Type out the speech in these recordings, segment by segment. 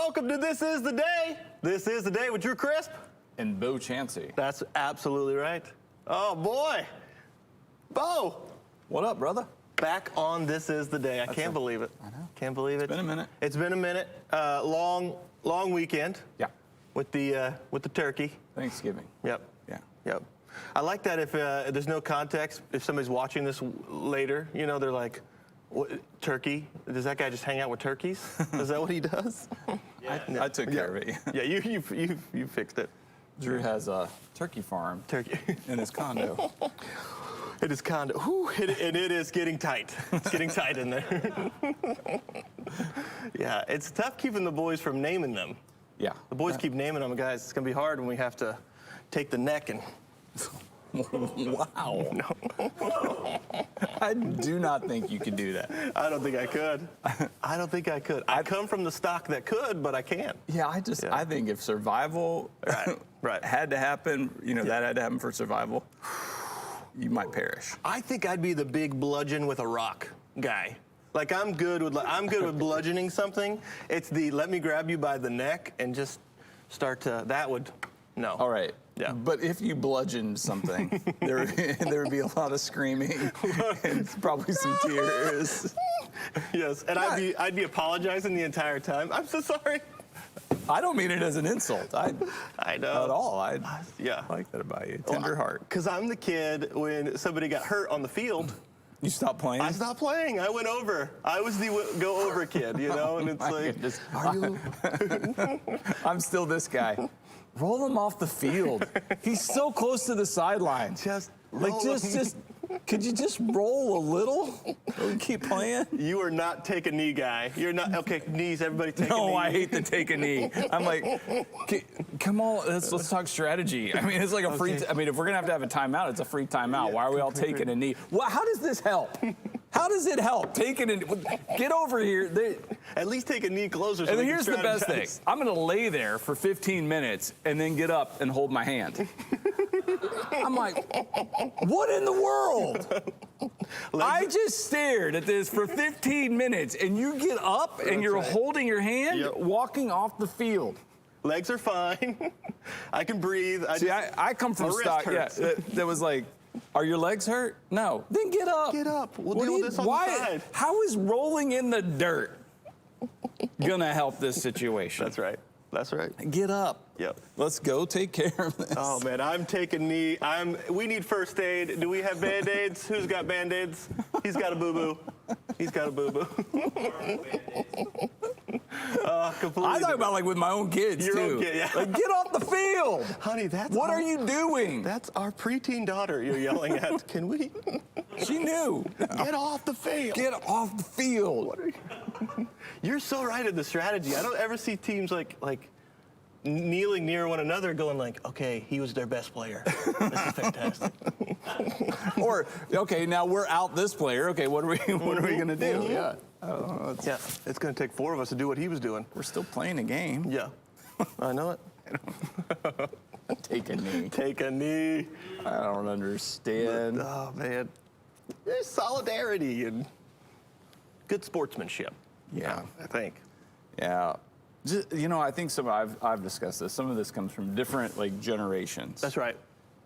Welcome to This Is the Day. This is the day with Drew Crisp. And Bo Chansey. That's absolutely right. Oh, boy. Bo. What up, brother? Back on This Is the Day. I can't believe it. I know. Can't believe it. It's been a minute. It's been a minute. Long weekend. Yeah. With the turkey. Thanksgiving. Yep. Yeah. Yep. I like that if there's no context, if somebody's watching this later, you know, they're like, what, turkey? Does that guy just hang out with turkeys? Is that what he does? I took care of it. Yeah, you fixed it. Drew has a turkey farm Turkey. in his condo. It is condo. Whew, and it is getting tight. It's getting tight in there. Yeah, it's tough keeping the boys from naming them. Yeah. The boys keep naming them, guys. It's going to be hard when we have to take the neck and... Wow. No. I do not think you could do that. I don't think I could. I don't think I could. I come from the stock that could, but I can't. Yeah, I think if survival Right. had to happen, you know, that had to happen for survival, you might perish. I think I'd be the big bludgeon with a rock guy. Like I'm good with bludgeoning something. It's the let me grab you by the neck and just start to no. All right. Yeah. But if you bludgeoned something, there would be a lot of screaming and probably some tears. Yes, and I'd be apologizing the entire time. I'm so sorry. I don't mean it as an insult. I know. Not at all. I Yeah. like that about you. Tender heart. Because I'm the kid when somebody got hurt on the field. You stopped playing? I stopped playing. I went over. I was the go-over kid, you know? And it's like, are you? I'm still this guy. Roll him off the field. He's so close to the sideline. Just could you just roll a little? Or keep playing? You are not take a knee guy. You're not, okay, knees, everybody take a knee. No, I hate to take a knee. I'm like, come on, let's talk strategy. I mean, it's like a free, I mean, if we're going to have a timeout, it's a free timeout. Yeah, why are we all taking a knee? Well, how does this help? How does it help? Get over here. At least take a knee closer. So and then here's the best thing. I'm going to lay there for 15 minutes and then get up and hold my hand. I'm like, what in the world? I just stared at this for 15 minutes, and you get up and you're holding your hand, walking off the field. Legs are fine. I can breathe. I come from stock. Yeah, that was like, are your legs hurt? No. Then get up. Get up. We'll deal with this on the side. How is rolling in the dirt gonna help this situation? That's right. That's right. Get up. Yep. Let's go take care of this. Oh, man, I'm taking knee. We need first aid. Do we have Band-Aids? Who's got Band-Aids? He's got a boo-boo. He's got a boo-boo. Completely. I talk about like with my own kids, Your too. own kid, yeah. Like, get off the field. Honey, What are you doing? That's our preteen daughter you're yelling at. Can we? She knew. Get off the field. Get off the field. You're so right in the strategy. I don't ever see teams like kneeling near one another going like, okay, he was their best player. This is fantastic. Or, okay, now we're out this player. Okay, what are we going to do? Yeah. It's going to take 4 of us to do what he was doing. We're still playing a game. Yeah. I know it. Take a knee. Take a knee. I don't understand. But, oh, man. There's solidarity and good sportsmanship. Yeah. I think. Yeah. Just, you know, I think I've discussed this. Some of this comes from different generations. That's right.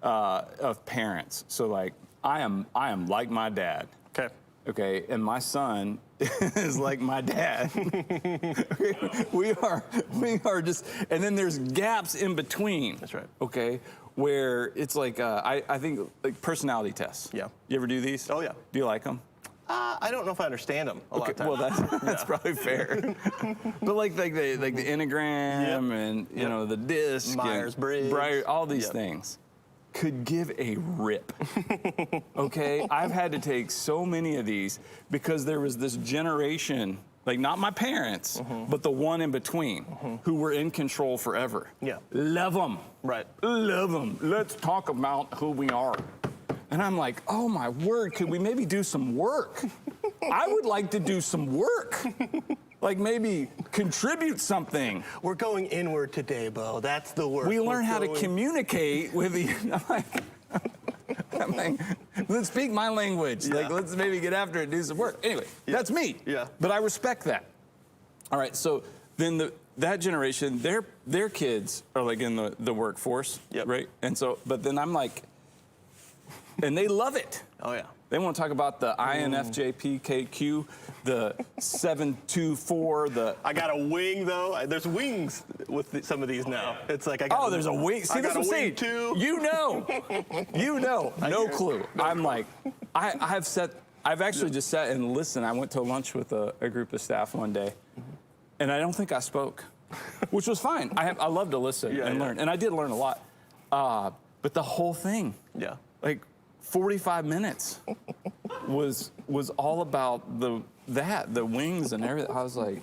Of parents. So like I am like my dad. Okay. Okay, and my son is like my dad. Okay? We are just, and then there's gaps in between. That's right. Okay, where it's like I think like personality tests. Yeah. You ever do these? Oh yeah. Do you like them? I don't know if I understand them a lot of times. Well, that's probably fair. But like the Enneagram and you know the DISC, Myers-Briggs, all these things could give a rip. Okay, I've had to take so many of these because there was this generation, like not my parents, but the one in between, who were in control forever. Yeah. Love them. Right. Love them. Let's talk about who we are. And I'm like, oh my word, could we maybe do some work? I would like to do some work. Like maybe contribute something. We're going inward today, Bo. That's the word. We learn how to communicate with the, I'm like, let's speak my language. Yeah. Like, let's maybe get after it and do some work. Anyway, that's me. Yeah. But I respect that. All right, so then that generation, their kids are like in the workforce, Yep. right? And so, but then I'm like, and they love it. Oh, yeah. They want to talk about the INFJPKQ, the 724, the. I got a wing, though. There's wings with some of these now. It's like I got. Oh, there's a wing. See, I that's got what a I'm saying. wing, too. You know, no clue. I'm like, I've actually just sat and listened. I went to lunch with a group of staff one day, and I don't think I spoke, which was fine. I love to listen and learn, and I did learn a lot. But the whole thing, Yeah. like 45 minutes, was all about the wings and everything. I was like,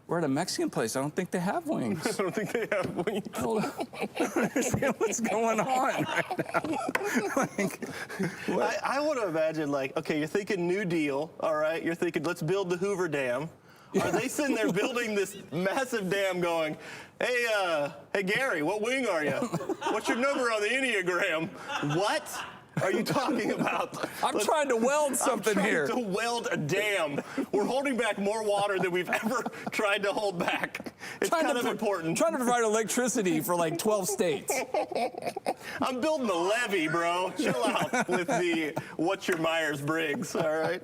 we're at a Mexican place. I don't think they have wings. I don't think they have wings. Hold on. I don't understand what's going on right now. Like, I want to imagine, like, okay, you're thinking New Deal, all right? You're thinking, let's build the Hoover Dam. Are they sitting there building this massive dam going, hey, Gary, what wing are you? What's your number on the Enneagram? What are you talking about? I'm trying to weld something here. I'm trying to weld a dam. We're holding back more water than we've ever tried to hold back. It's kind of important. Trying to provide electricity for like 12 states. I'm building a levee, bro. Chill out with the what's your Myers-Briggs, all right?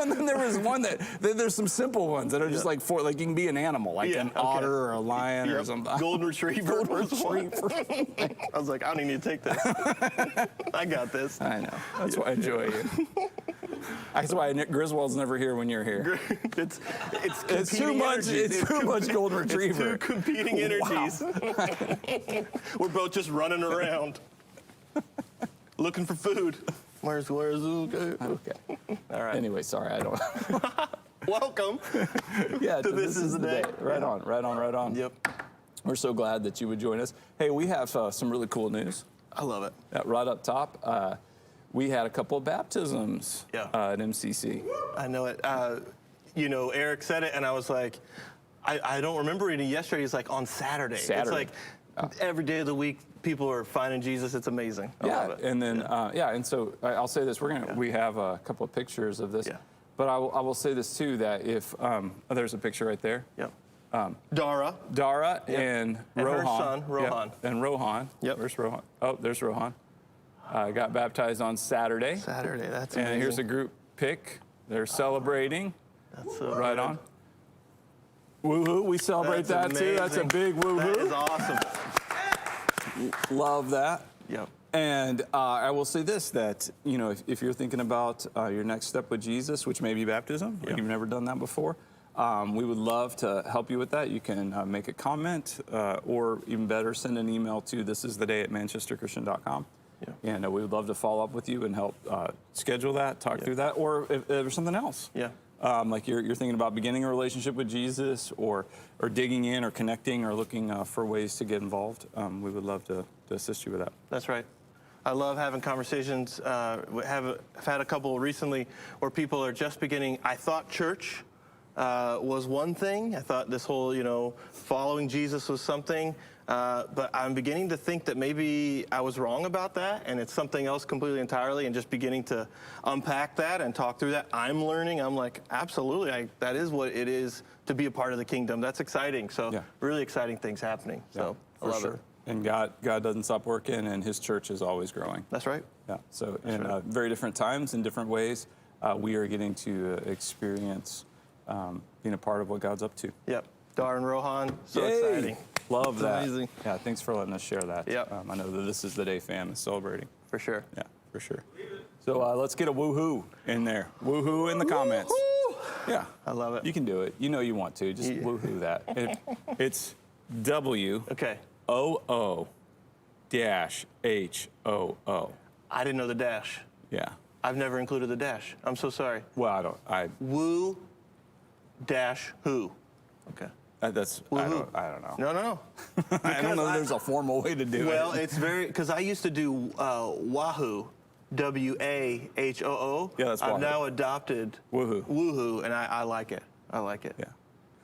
And then there was one there's some simple ones that are just like like you can be an animal, like an otter or a lion or something. Golden retriever. Golden retriever. I was like, I don't even need to take this. I got this. I know. That's why I enjoy you. That's why Griswold's never here when you're here. It's too much. energies. It's too much golden retriever. It's two competing energies. We're both just running around, looking for food. Where's okay? All right. Anyway, sorry, I don't. Welcome. Yeah. to This Is the Day. Right on. Right on. Right on. Yep. We're so glad that you would join us. Hey, we have some really cool news. I love it. Right up top, we had a couple of baptisms at MCC. I know it. Eric said it, and I was like, I don't remember reading yesterday. He's like, on Saturday. It's like every day of the week, people are finding Jesus. It's amazing. I love it. And then, and so I'll say this. We have a couple of pictures of this. Yeah. But I will say this, too, that if, there's a picture right there. Yep. Dara and Rohan. Her son, Rohan. Yep. And Rohan. Yep. Where's Rohan? Oh, there's Rohan. Got baptized on Saturday. That's amazing. And here's a group pic. They're celebrating. That's so right good. on. Woohoo! We celebrate That's that too. That's a big woohoo. That is awesome. Love that. Yep. And I will say this, that, if you're thinking about your next step with Jesus, which may be baptism, if you've never done that before, we would love to help you with that. You can make a comment, or even better, send an email to thisistheday@manchesterchristian.com. Yeah. And we would love to follow up with you and help schedule that, talk through that, or if there's something else. Yeah. Like you're thinking about beginning a relationship with Jesus, or digging in, or connecting, or looking for ways to get involved. We would love to assist you with that. That's right. I love having conversations. I've had a couple recently where people are just beginning. I thought church was one thing. I thought this whole, following Jesus was something. But I'm beginning to think that maybe I was wrong about that, and it's something else completely entirely, and just beginning to unpack that and talk through that. I'm learning. I'm like, absolutely, that is what it is to be a part of the kingdom. That's exciting. So really exciting things happening. So I love it. And God doesn't stop working, and His church is always growing. That's right. Yeah. So in very different times, in different ways, we are getting to experience being a part of what God's up to. Yep. Dar and Rohan, so Yay! exciting. Love that. Amazing. Yeah, thanks for letting us share that. Yep. I know that This Is the Day fam is celebrating. For sure. Yeah, for sure. So let's get a woohoo in there. Woohoo in the comments. Woo-hoo! Yeah. I love it. You can do it. You know you want to. Just woohoo that. It's W. Okay. O-O-H-O-O. I didn't know the dash. Yeah. I've never included the dash. I'm so sorry. Well, Woo dash who. Okay. I don't know. No. I don't know if there's a formal way to do it. Well, it's because I used to do Wahoo, W-A-H-O-O. Yeah, that's Wahoo. I've now adopted Woohoo, and I like it. I like it. Yeah.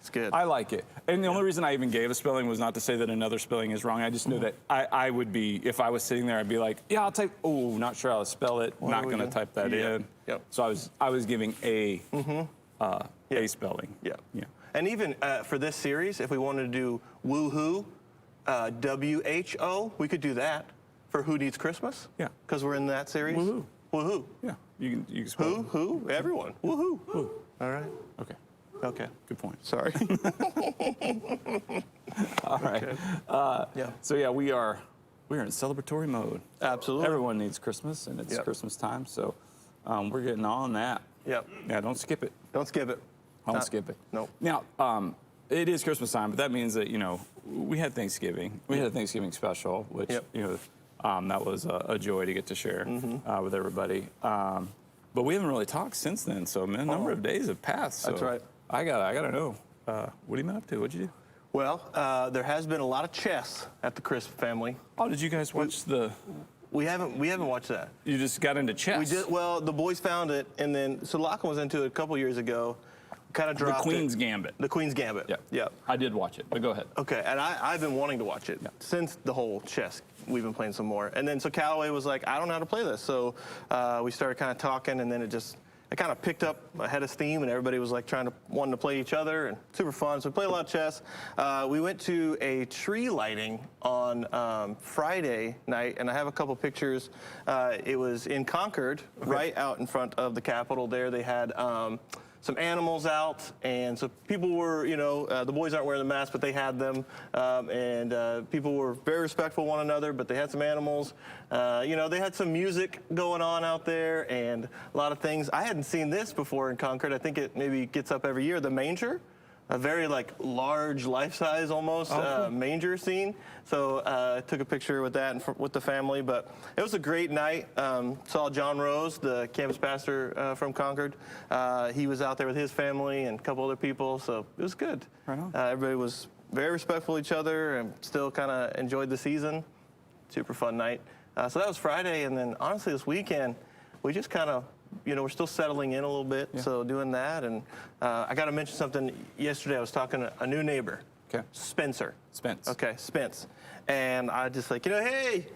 It's good. I like it. And the only reason I even gave a spelling was not to say that another spelling is wrong. I just knew that I would be, if I was sitting there, I'd be like, yeah, I'll type, not sure how to spell it. Not going to type that in. Yep. So I was giving a spelling. Yeah. And even for this series, if we wanted to do woohoo, WHO, we could do that for Who Needs Christmas. Yeah. Because we're in that series. Woohoo. Woohoo. Yeah. You can spell Who? Everyone. Woohoo. Woo. All right. Okay. Okay. Good point. Sorry. All right. Okay. Yeah. So yeah, we're in celebratory mode. Absolutely. Everyone needs Christmas, and it's Yep. Christmas time, so we're getting on that. Yep. Yeah, don't skip it. Don't skip it. Don't skip it. Nope. Now, it is Christmas time, but that means that, we had Thanksgiving. We had a Thanksgiving special, which, Yep. that was a joy to get to share with everybody. But we haven't really talked since then, so a number of days have passed. So That's right. I gotta know. What have you been up to? What'd you do? Well, there has been a lot of chess at the Crisp family. Oh, did you guys watch We haven't watched that. You just got into chess? We did. Well, the boys found it, and then so Lachlan was into it a couple years ago. Kind of dropped The Queen's it. Gambit. The Queen's Gambit. Yeah. Yeah. I did watch it, but go ahead. Okay, and I've been wanting to watch it since the whole chess. We've been playing some more, and then so Callaway was like, I don't know how to play this, so we started kind of talking, and then it kind of picked up a head of steam, and everybody was like wanting to play each other, and super fun. So we played a lot of chess. We went to a tree lighting on Friday night, and I have a couple pictures. It was in Concord, right out in front of the Capitol. There they had some animals out, and so people were, the boys aren't wearing the masks, but they had them, and people were very respectful of one another, but they had some animals. They had some music going on out there, and a lot of things. I hadn't seen this before in Concord. I think it maybe gets up every year. The manger, a very large, life-size almost manger scene. So I took a picture with that and with the family, but it was a great night. Saw John Rose, the campus pastor from Concord. He was out there with his family and a couple other people, so it was good. Right on. Everybody was very respectful of each other and still kind of enjoyed the season. Super fun night. So that was Friday, and then honestly this weekend, we just kind of we're still settling in a little bit, so doing that. And I got to mention something. Yesterday I was talking to a new neighbor, Spencer. Spence. Okay, Spence. And I just hey,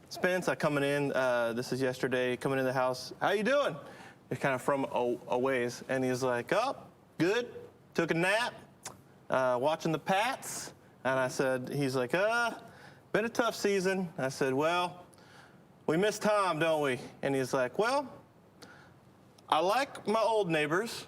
Spence, I coming in, this is yesterday, coming in the house. How you doing? It's kind of from a ways. And he's like, oh, good. Took a nap, watching the Pats. And he's like, been a tough season. I said, well, we miss Tom, don't we? And he's like, well, I like my old neighbors,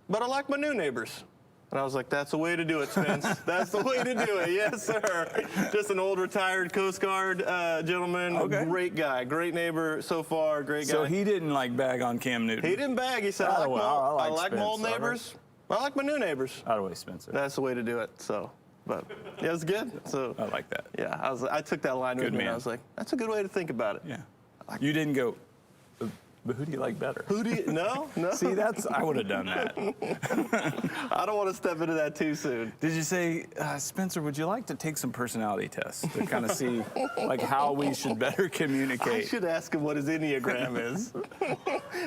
but I like my new neighbors. And I was like, that's the way to do it, Spence. That's the way to do it. Yes, sir. Just an old retired Coast Guard gentleman. Okay. Great guy. Great neighbor so far. Great guy. So he didn't bag on Cam Newton. He didn't bag. He said, I like my old neighbors. I like my new neighbors. Out of the way, Spencer. That's the way to do it. So, but yeah, it was good. So I like that. Yeah, I took that line with me, and I was like, that's a good way to think about it. Yeah. You didn't go, but who do you like better? No. See, I would have done that. I don't want to step into that too soon. Did you say, Spencer, would you like to take some personality tests to kind of see how we should better communicate? I should ask him what his Enneagram is.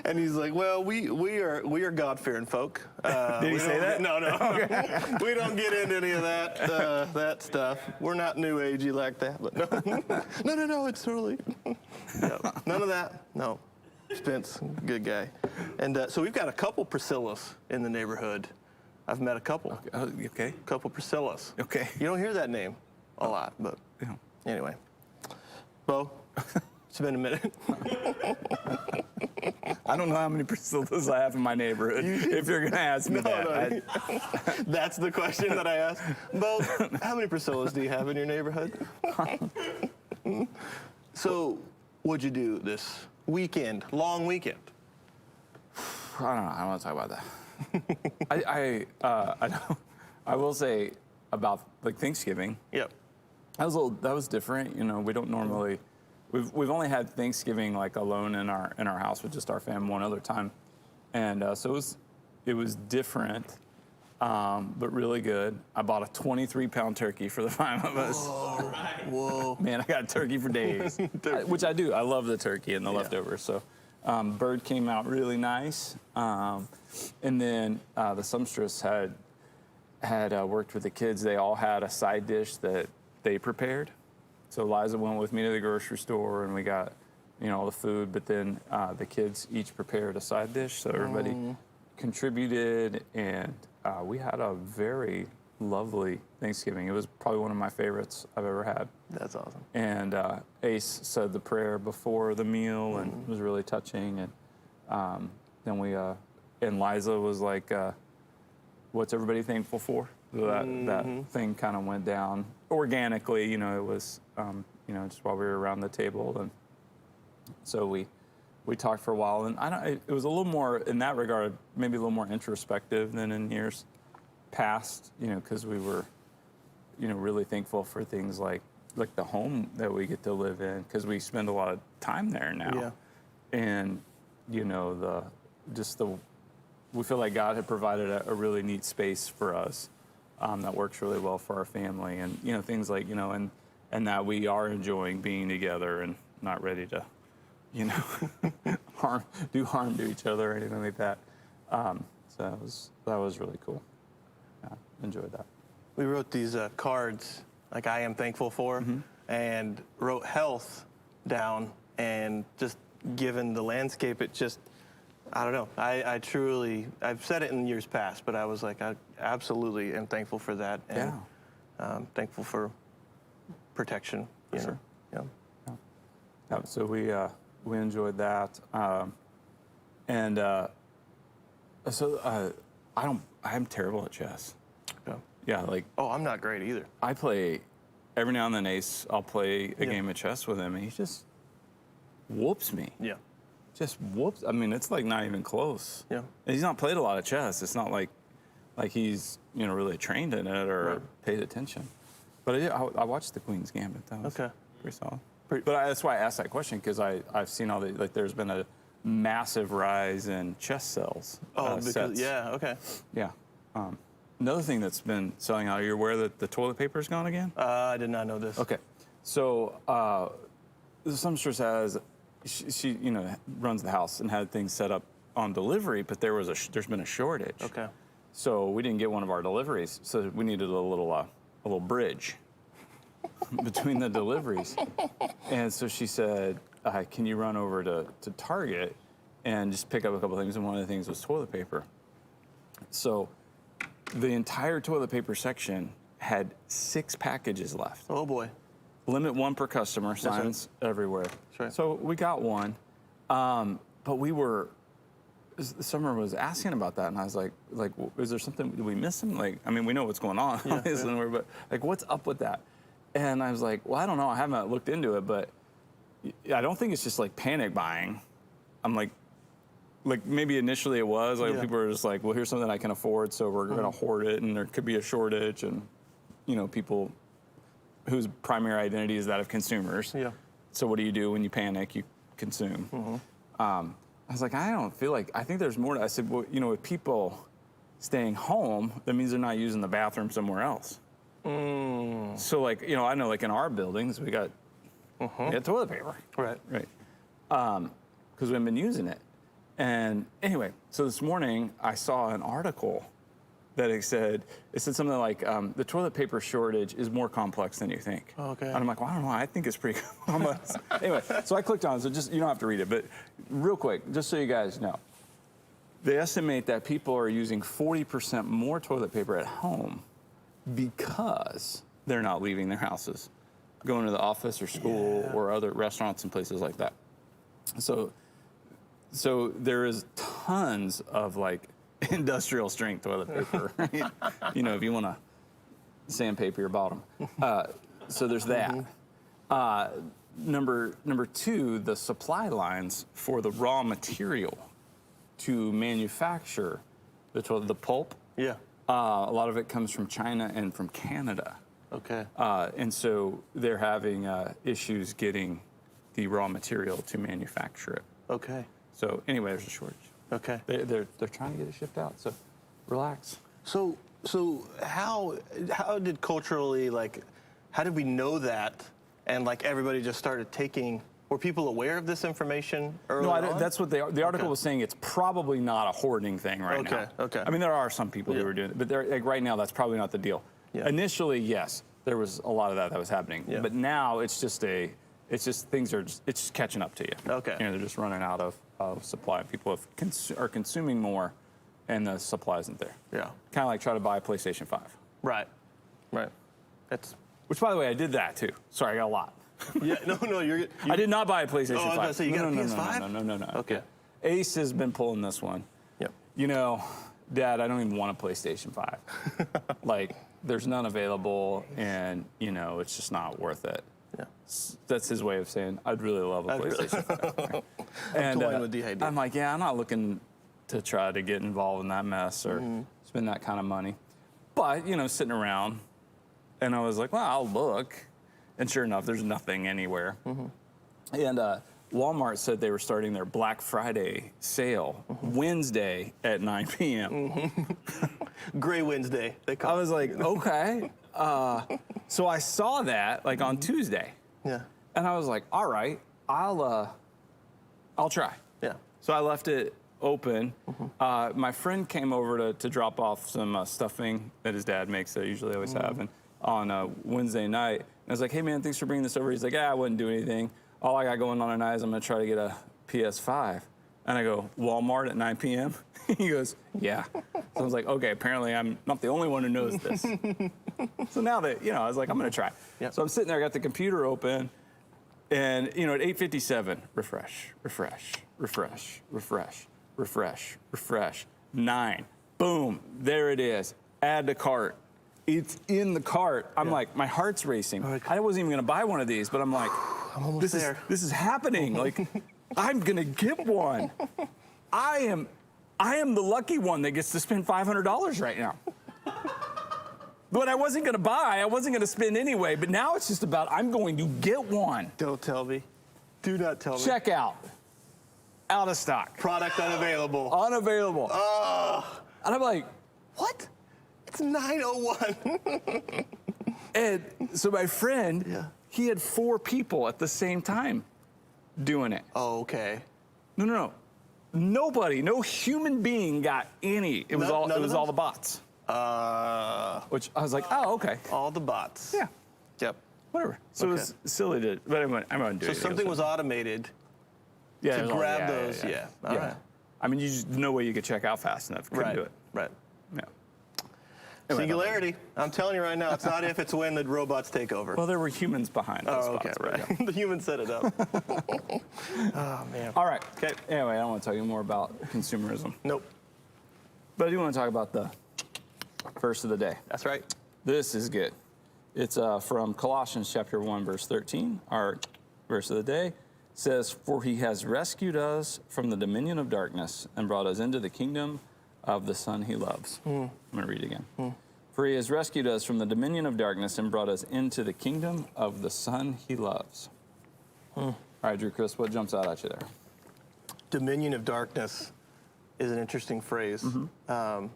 And he's like, well, we are God-fearing folk. Did he say that? No. Okay. We don't get into any of that stuff. We're not new agey like that. But no, it's totally. No, none of that. No. Spence, good guy. And so we've got a couple Priscillas in the neighborhood. I've met a couple. Okay. Couple Priscillas. Okay. You don't hear that name a lot, but anyway. Bo, it's been a minute. I don't know how many Priscillas I have in my neighborhood, if you're going to ask me that. No. That's the question that I asked. Bo, how many Priscillas do you have in your neighborhood? So, what'd you do this weekend, long weekend? I don't know. I don't want to talk about that. I will say about Thanksgiving. Yep. That was different. We don't normally. We've only had Thanksgiving alone in our house with just our family one other time, and so it was different, but really good. I bought a 23-pound turkey for the 5 of us. Whoa. Man, I got turkey for days, which I do. I love the turkey and the leftovers. So, bird came out really nice, and then the sumstress had worked with the kids. They all had a side dish that they prepared. So Liza went with me to the grocery store, and we got, all the food. But then the kids each prepared a side dish, so everybody contributed, and we had a very lovely Thanksgiving. It was probably one of my favorites I've ever had. That's awesome. And Ace said the prayer before the meal, and it was really touching. And then and Liza was like, "What's everybody thankful for?" So that thing kind of went down organically. You know, it was just while we were around the table, and so we talked for a while. And it was a little more in that regard, maybe a little more introspective than in years past. You know, because we were, really thankful for things like the home that we get to live in, because we spend a lot of time there now. Yeah. And we feel like God had provided a really neat space for us that works really well for our family, and things like and that we are enjoying being together and not ready to do harm to each other or anything like that. So that was really cool. Yeah, enjoyed that. We wrote these cards, like I am thankful for, and wrote health down, and just given the landscape, it just, I don't know. I truly, I've said it in years past, but I was like, I absolutely am thankful for that. And thankful for protection. Sure. Yeah. Yeah, so we enjoyed that. I'm terrible at chess. Yeah. Yeah, like. Oh, I'm not great either. I play, every now and then Ace, I'll play a game of chess with him, and he just whoops me. Yeah. Just whoops. I mean, it's like not even close. Yeah. And he's not played a lot of chess. It's not like he's really trained in it or paid attention. But I watched the Queen's Gambit. That was pretty solid. But that's why I asked that question, because I've seen all the there's been a massive rise in chess sales. Oh, because sets. okay. Yeah. Another thing that's been selling out. Are you aware that the toilet paper's gone again? I did not know this. Okay. So the seamstress has, she runs the house and had things set up on delivery, but there's been a shortage. Okay. So we didn't get one of our deliveries, so we needed a little bridge between the deliveries. And so she said, can you run over to Target and just pick up a couple things? And one of the things was toilet paper. So the entire toilet paper section had 6 packages left. Oh boy. Limit 1 per customer, signs everywhere. Right. So we got one, but Summer was asking about that, and I was like, is there something, did we miss him? Like, I mean, we know what's going on, but like, what's up with that? And I was like, well, I don't know. I haven't looked into it, but I don't think it's just like panic buying. I'm like maybe initially it was like people were just like, well, here's something I can afford, so we're going to hoard it, and there could be a shortage, and people whose primary identity is that of consumers. Yeah. So what do you do when you panic? You consume. I was like, I think there's more. I said, well, with people staying home, that means they're not using the bathroom somewhere else. So I know in our buildings, we got toilet paper. Right. Because we haven't been using it. And anyway, so this morning I saw an article that it said something like, the toilet paper shortage is more complex than you think. Okay. And I'm like, well, I don't know. I think it's pretty complex. Anyway, so I clicked on it. So just, you don't have to read it, but real quick, just so you guys know, they estimate that people are using 40% more toilet paper at home because they're not leaving their houses, going to the office or school or other restaurants and places like that. So there is tons of industrial strength toilet paper, if you want to sandpaper your bottom. So there's that. Number 2, the supply lines for the raw material to manufacture the pulp. Yeah. A lot of it comes from China and from Canada. Okay. And so they're having issues getting the raw material to manufacture it. Okay. So anyway, there's a shortage. Okay. They're trying to get it shipped out. So relax. So how did culturally, how did we know that, and everybody just started taking? Were people aware of this information early on? That's what the article was saying. It's probably not a hoarding thing right now. Okay. I mean, there are some people who are doing it, but right now that's probably not the deal. Yeah. Initially, yes, there was a lot of that was happening. Yeah. But now it's just catching up to you. Okay. They're just running out of supply. People are consuming more and the supply isn't there. Yeah. Kind of like try to buy a PlayStation 5. Right. Right. That's. Which, by the way, I did that too. Sorry, I got a lot. Yeah. No. You're. I did not buy a PlayStation 5. I was going to say, you got a PS5? No. Okay. Ace has been pulling this one. Yep. You know, Dad, I don't even want a PlayStation 5. Like, there's none available, and, you know, it's just not worth it. Yeah. That's his way of saying, I'd really love a PlayStation 5. Right? I'm toying with the idea. I'm like, yeah, I'm not looking to try to get involved in that mess or spend that kind of money. But, you know, sitting around, and I was like, well, I'll look. And sure enough, there's nothing anywhere. And Walmart said they were starting their Black Friday sale Wednesday at 9 p.m. Gray Wednesday, they call I was like, okay. So I saw that like on Tuesday. Yeah. And I was like, all right, I'll try. Yeah. So I left it open. My friend came over to drop off some stuffing that his dad makes that I usually always have and on Wednesday night. And I was like, hey, man, thanks for bringing this over. He's like, yeah, I wouldn't do anything. All I got going on tonight is I'm going to try to get a PS5. And I go, Walmart at 9 p.m.? He goes, yeah. So I was like, okay, apparently I'm not the only one who knows this. So now that, you know, I was like, I'm going to try. Yep. So I'm sitting there, I got the computer open, and, you know, at 8:57, refresh, 9, boom, there it is, add to cart. It's in the cart. I'm like, my heart's racing. I wasn't even going to buy one of these, but I'm like, I'm almost there. This is happening. Like, I'm going to get one. I am the lucky one that gets to spend $500 right now. But I wasn't going to buy. I wasn't going to spend anyway. But now it's just about I'm going to get one. Don't tell me. Do not tell me. Check out. Out of stock. Product unavailable. Unavailable. And I'm like, what? It's 9:01. And so my friend, Yeah. he had 4 people at the same time doing it. Oh, okay. No. Nobody, no human being got any. It was None of them? all the bots. Which I was like, oh, okay. All the bots. Yeah. Yep. Whatever. So it was silly to, but I'm going to do So it. something was automated yeah, to it was all- grab those. Yeah. All right. I mean, you just no way you could check out fast enough. Couldn't Right. do it. Right. Yeah. Anyway, Singularity. I'm telling you right now, it's not if, it's when the robots take over. well, there were humans behind those Oh, okay, spots. but right. yeah. The human set it up. Oh, man. All right. Okay. Anyway, I don't want to tell you more about consumerism, Nope. but I do want to talk about the verse of the day. That's right. This is good. It's from Colossians chapter 1, verse 13. Our verse of the day says, "For he has rescued us from the dominion of darkness and brought us into the kingdom of the Son he loves." I'm going to read it again. "For he has rescued us from the dominion of darkness and brought us into the kingdom of the Son he loves." All right, Drew Chris, what jumps out at you there? Dominion of darkness is an interesting phrase. And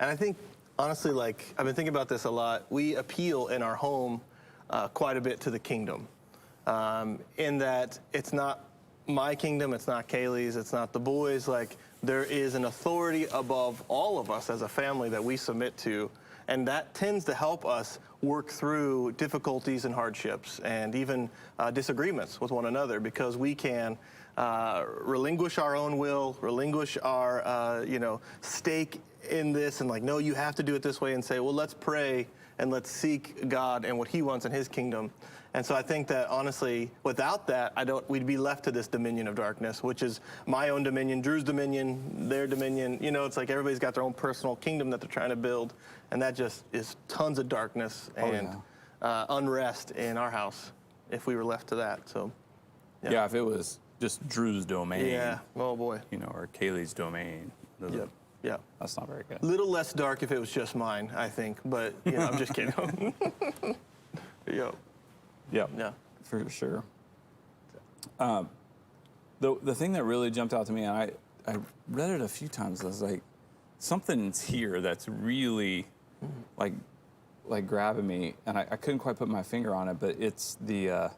I think, honestly, like, I've been thinking about this a lot. We appeal in our home quite a bit to the kingdom, in that it's not my kingdom, it's not Kaylee's, it's not the boys. Like, there is an authority above all of us as a family that we submit to, and that tends to help us work through difficulties and hardships and even disagreements with one another, because we can relinquish our own will, relinquish our stake in this, and like, no, you have to do it this way, and say, well, let's pray and let's seek God and what he wants in his kingdom. And so I think that, honestly, without that, we'd be left to this dominion of darkness, which is my own dominion, Drew's dominion, their dominion. You know, it's like everybody's got their own personal kingdom that they're trying to build, and that just is tons of darkness and unrest in our house if we were left to that. So, Yeah, if it was just Drew's domain, yeah, oh boy, or Kaylee's domain, yep, yeah. that's not very good. Little less dark if it was just mine, I think, but I'm just kidding. Yep. Yeah, Yeah. for sure. The thing that really jumped out to me, and I read it a few times, I was like, something's here that's really like grabbing me, and I couldn't quite put my finger on it, but it's the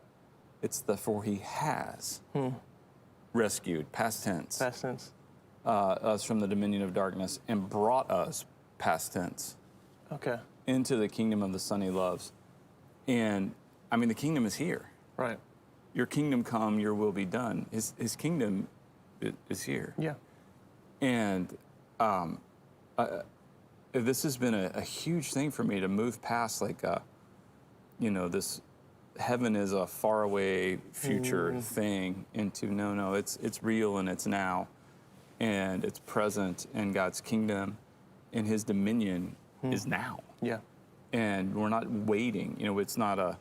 "for he has rescued," past tense, Past tense. us from the dominion of darkness and brought us, past tense, Okay. into the kingdom of the Son he loves. And I mean, the kingdom is here. Right. Your kingdom come, your will be done. His kingdom is here. Yeah. And this has been a huge thing for me to move past like, this heaven is a faraway future thing into no, it's real and it's now, and it's present, and God's kingdom and His dominion is now. Yeah. And we're not waiting. It's not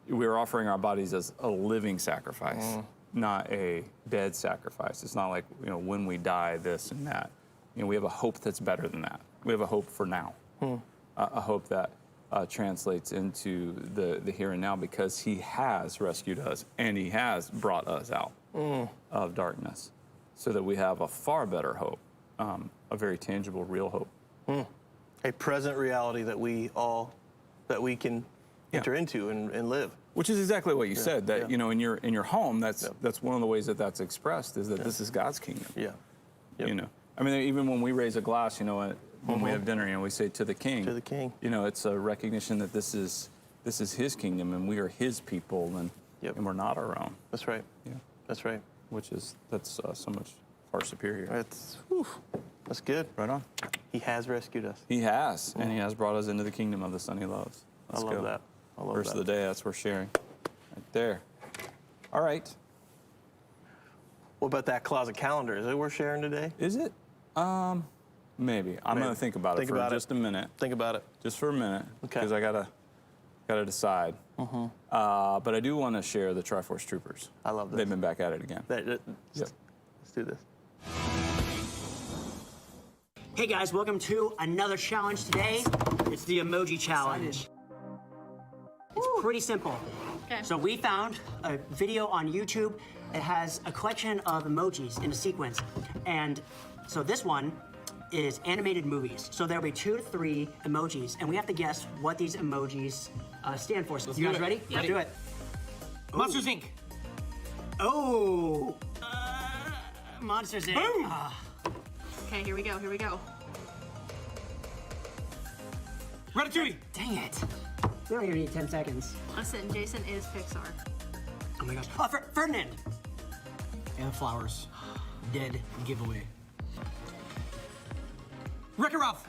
we're offering our bodies as a living sacrifice, not a dead sacrifice. It's not like, when we die, this and that. We have a hope that's better than that. We have a hope for now, a hope that translates into the here and now, because He has rescued us and He has brought us out of darkness, so that we have a far better hope, a very tangible, real hope. A present reality that we can enter into and live. Which is exactly what you said. That in your home, that's one of the ways that's expressed, is that this is God's kingdom. Yeah. Yep. I mean, even when we raise a glass, when we have dinner, we say to the King. To the King. It's a recognition that this is His kingdom, and we are His people, and we're not our own. That's right. Yeah. That's right. That's so much far superior. That's good. Right on. He has rescued us. He has, and He has brought us into the kingdom of the Son He loves. Let's I love go. that. I love Verse that. of the day, that's what we're sharing. Right there. All right. What about that closet calendar? Is it worth sharing today? Is it? Maybe. I'm going to think about it for just a minute. Think about it. Just for a minute. Okay. Because I gotta decide. But I do want to share the Triforce Troopers. I love this. They've been back at it again. Let's do this. Hey guys, welcome to another challenge today. It's the Emoji Challenge. It's pretty simple. Okay. So we found a video on YouTube. It has a collection of emojis in a sequence. And so this one is animated movies. So there'll be 2 to 3 emojis, and we have to guess what these emojis stand for. So you guys ready? Yep. Let's do it. Monsters Inc. Oh! Monsters Inc. Boom! Okay, here we go, here we go. Ratatouille. Dang it. We don't even need 10 seconds. Listen, Jason is Pixar. Oh my gosh. Oh, Ferdinand. And flowers. Dead giveaway. Wreck-It Ralph.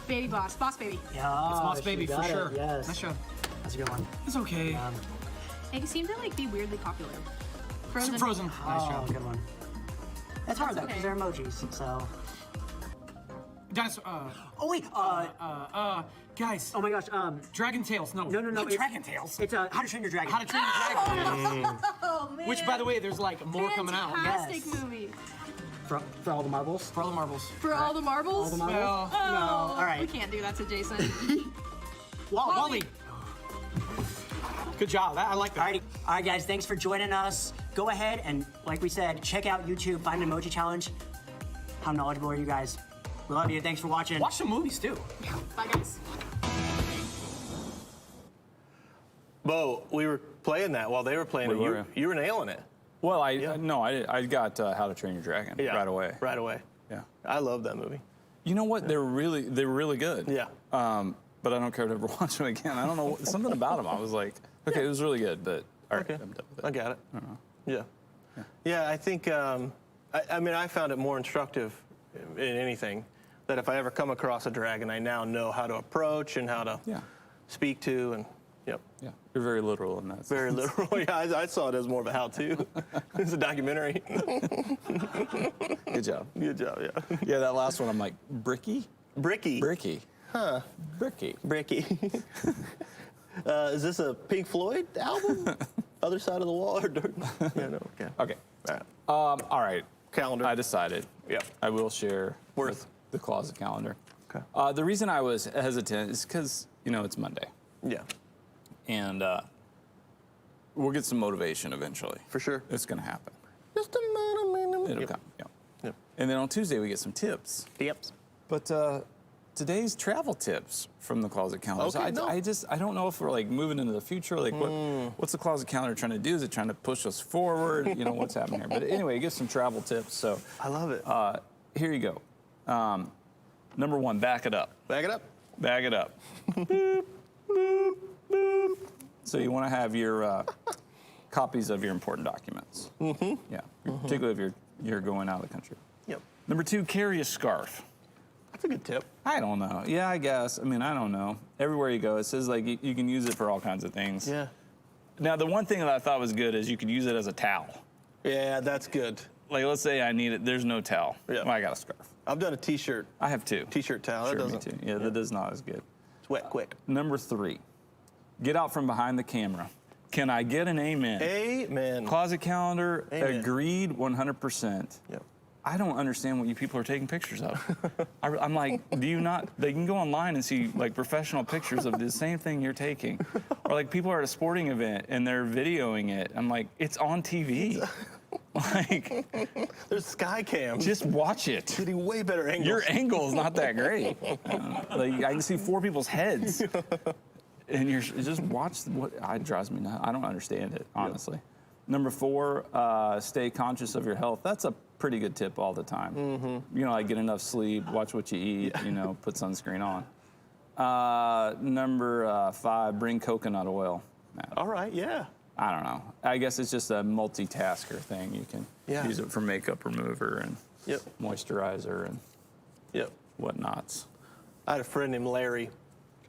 Baby Boss, Boss Baby. Yeah, It's Moss Baby for sure. Yes. Nice job. That's a good one. It's okay. They seem to be weirdly popular. Frozen. Frozen. Nice Oh, job. good one. That's hard though, okay. because they're emojis, so. Dinosaur. Oh wait, Guys. oh my gosh, Dragon Tales. No. no. Not it's- Dragon Tales. It's How to Train Your Dragon. How to Train Your Dragon. Oh man. Which, by the way, there's like more coming out. Fantastic Yes. movie. For all the marbles. For all the marbles. For all the marbles? All the marbles. Well, Oh, all right. We can't do that to Jason. Wally. Good job. I like that. All right, guys, thanks for joining us. Go ahead and, like we said, check out YouTube, find an emoji challenge. How knowledgeable are you guys? We love you. Thanks for watching. Watch some movies too. Bye, guys. Bo, we were playing that while they were playing We it. were. You were nailing it. Well, I got How to Train Your Dragon right away. Right away. Yeah. I love that movie. You know what? They were really good. Yeah. But I don't care to ever watch them again. I don't know, something about them. I was like, okay, it was really good, but all right, Okay. I'm done with it. I got it. Yeah, I think, I found it more instructive in anything, that if I ever come across a dragon, I now know how to approach and how to speak to, and Yeah, you're very literal in that. very sense. literal. Yeah, I saw it as more of a how-to. It's a documentary. Good job. Good job, yeah. Yeah, that last one, I'm like, Bricky? Bricky. Bricky. Huh. Bricky. Bricky. Is this a Pink Floyd album? Other Side of the Wall? Or yeah, no, okay. Okay. All right. All right. Calendar. I decided. Yeah. I will share Worth. the closet calendar. Okay. The reason I was hesitant is because, it's Monday. Yeah, And we'll get some motivation eventually. for sure. It's going to happen. Just a minute. It'll Yep. come. Yeah. Yep. And then on Tuesday, we get some tips. Yep. But today's travel tips from the closet calendar. So Okay, no. I don't know if we're like moving into the future. Like what's the closet calendar trying to do? Is it trying to push us forward? What's happening here? But anyway, it gives some travel tips. So I love it. here you go. Number 1, back it up. Back it up. Bag it up. So you want to have your copies of your important documents. Mm-hmm. Yeah, particularly if you're you're going out of the country. Yep. Number 2, carry a scarf. That's a good tip. I don't know. Yeah, I guess. I mean, I don't know. Everywhere you go, it says like you can use it for all kinds of things. Yeah. Now, the one thing that I thought was good is you could use it as a towel. Yeah, that's good. Like, let's say I need it. There's no towel. Yeah. Well, I got a scarf. I've done a T-shirt. I have 2. T-shirt towel. Sure, That me doesn't. too. Yeah, that is not as good. It's wet quick. Number 3, get out from behind the camera. Can I get an amen? Amen. Closet calendar, Amen. agreed 100%. Yep. I don't understand what you people are taking pictures of. I'm like, do you not? They can go online and see like professional pictures of the same thing you're taking. Or like people are at a sporting event and they're videoing it. I'm like, it's on TV. Like, There's sky cams. just watch it. Getting way better angles. Your angle is not that great. Like I can see 4 people's heads. And you're just watch what it drives me nuts. I don't understand it, honestly. Yep. Number 4, stay conscious of your health. That's a pretty good tip all the time. Mm-hmm. You know, like get enough sleep, watch what you eat, you know, put sunscreen on. Number 5, bring coconut oil. All right, yeah. I don't know. I guess it's just a multitasker thing. You can use it for makeup remover and moisturizer and whatnots. I had a friend named Larry.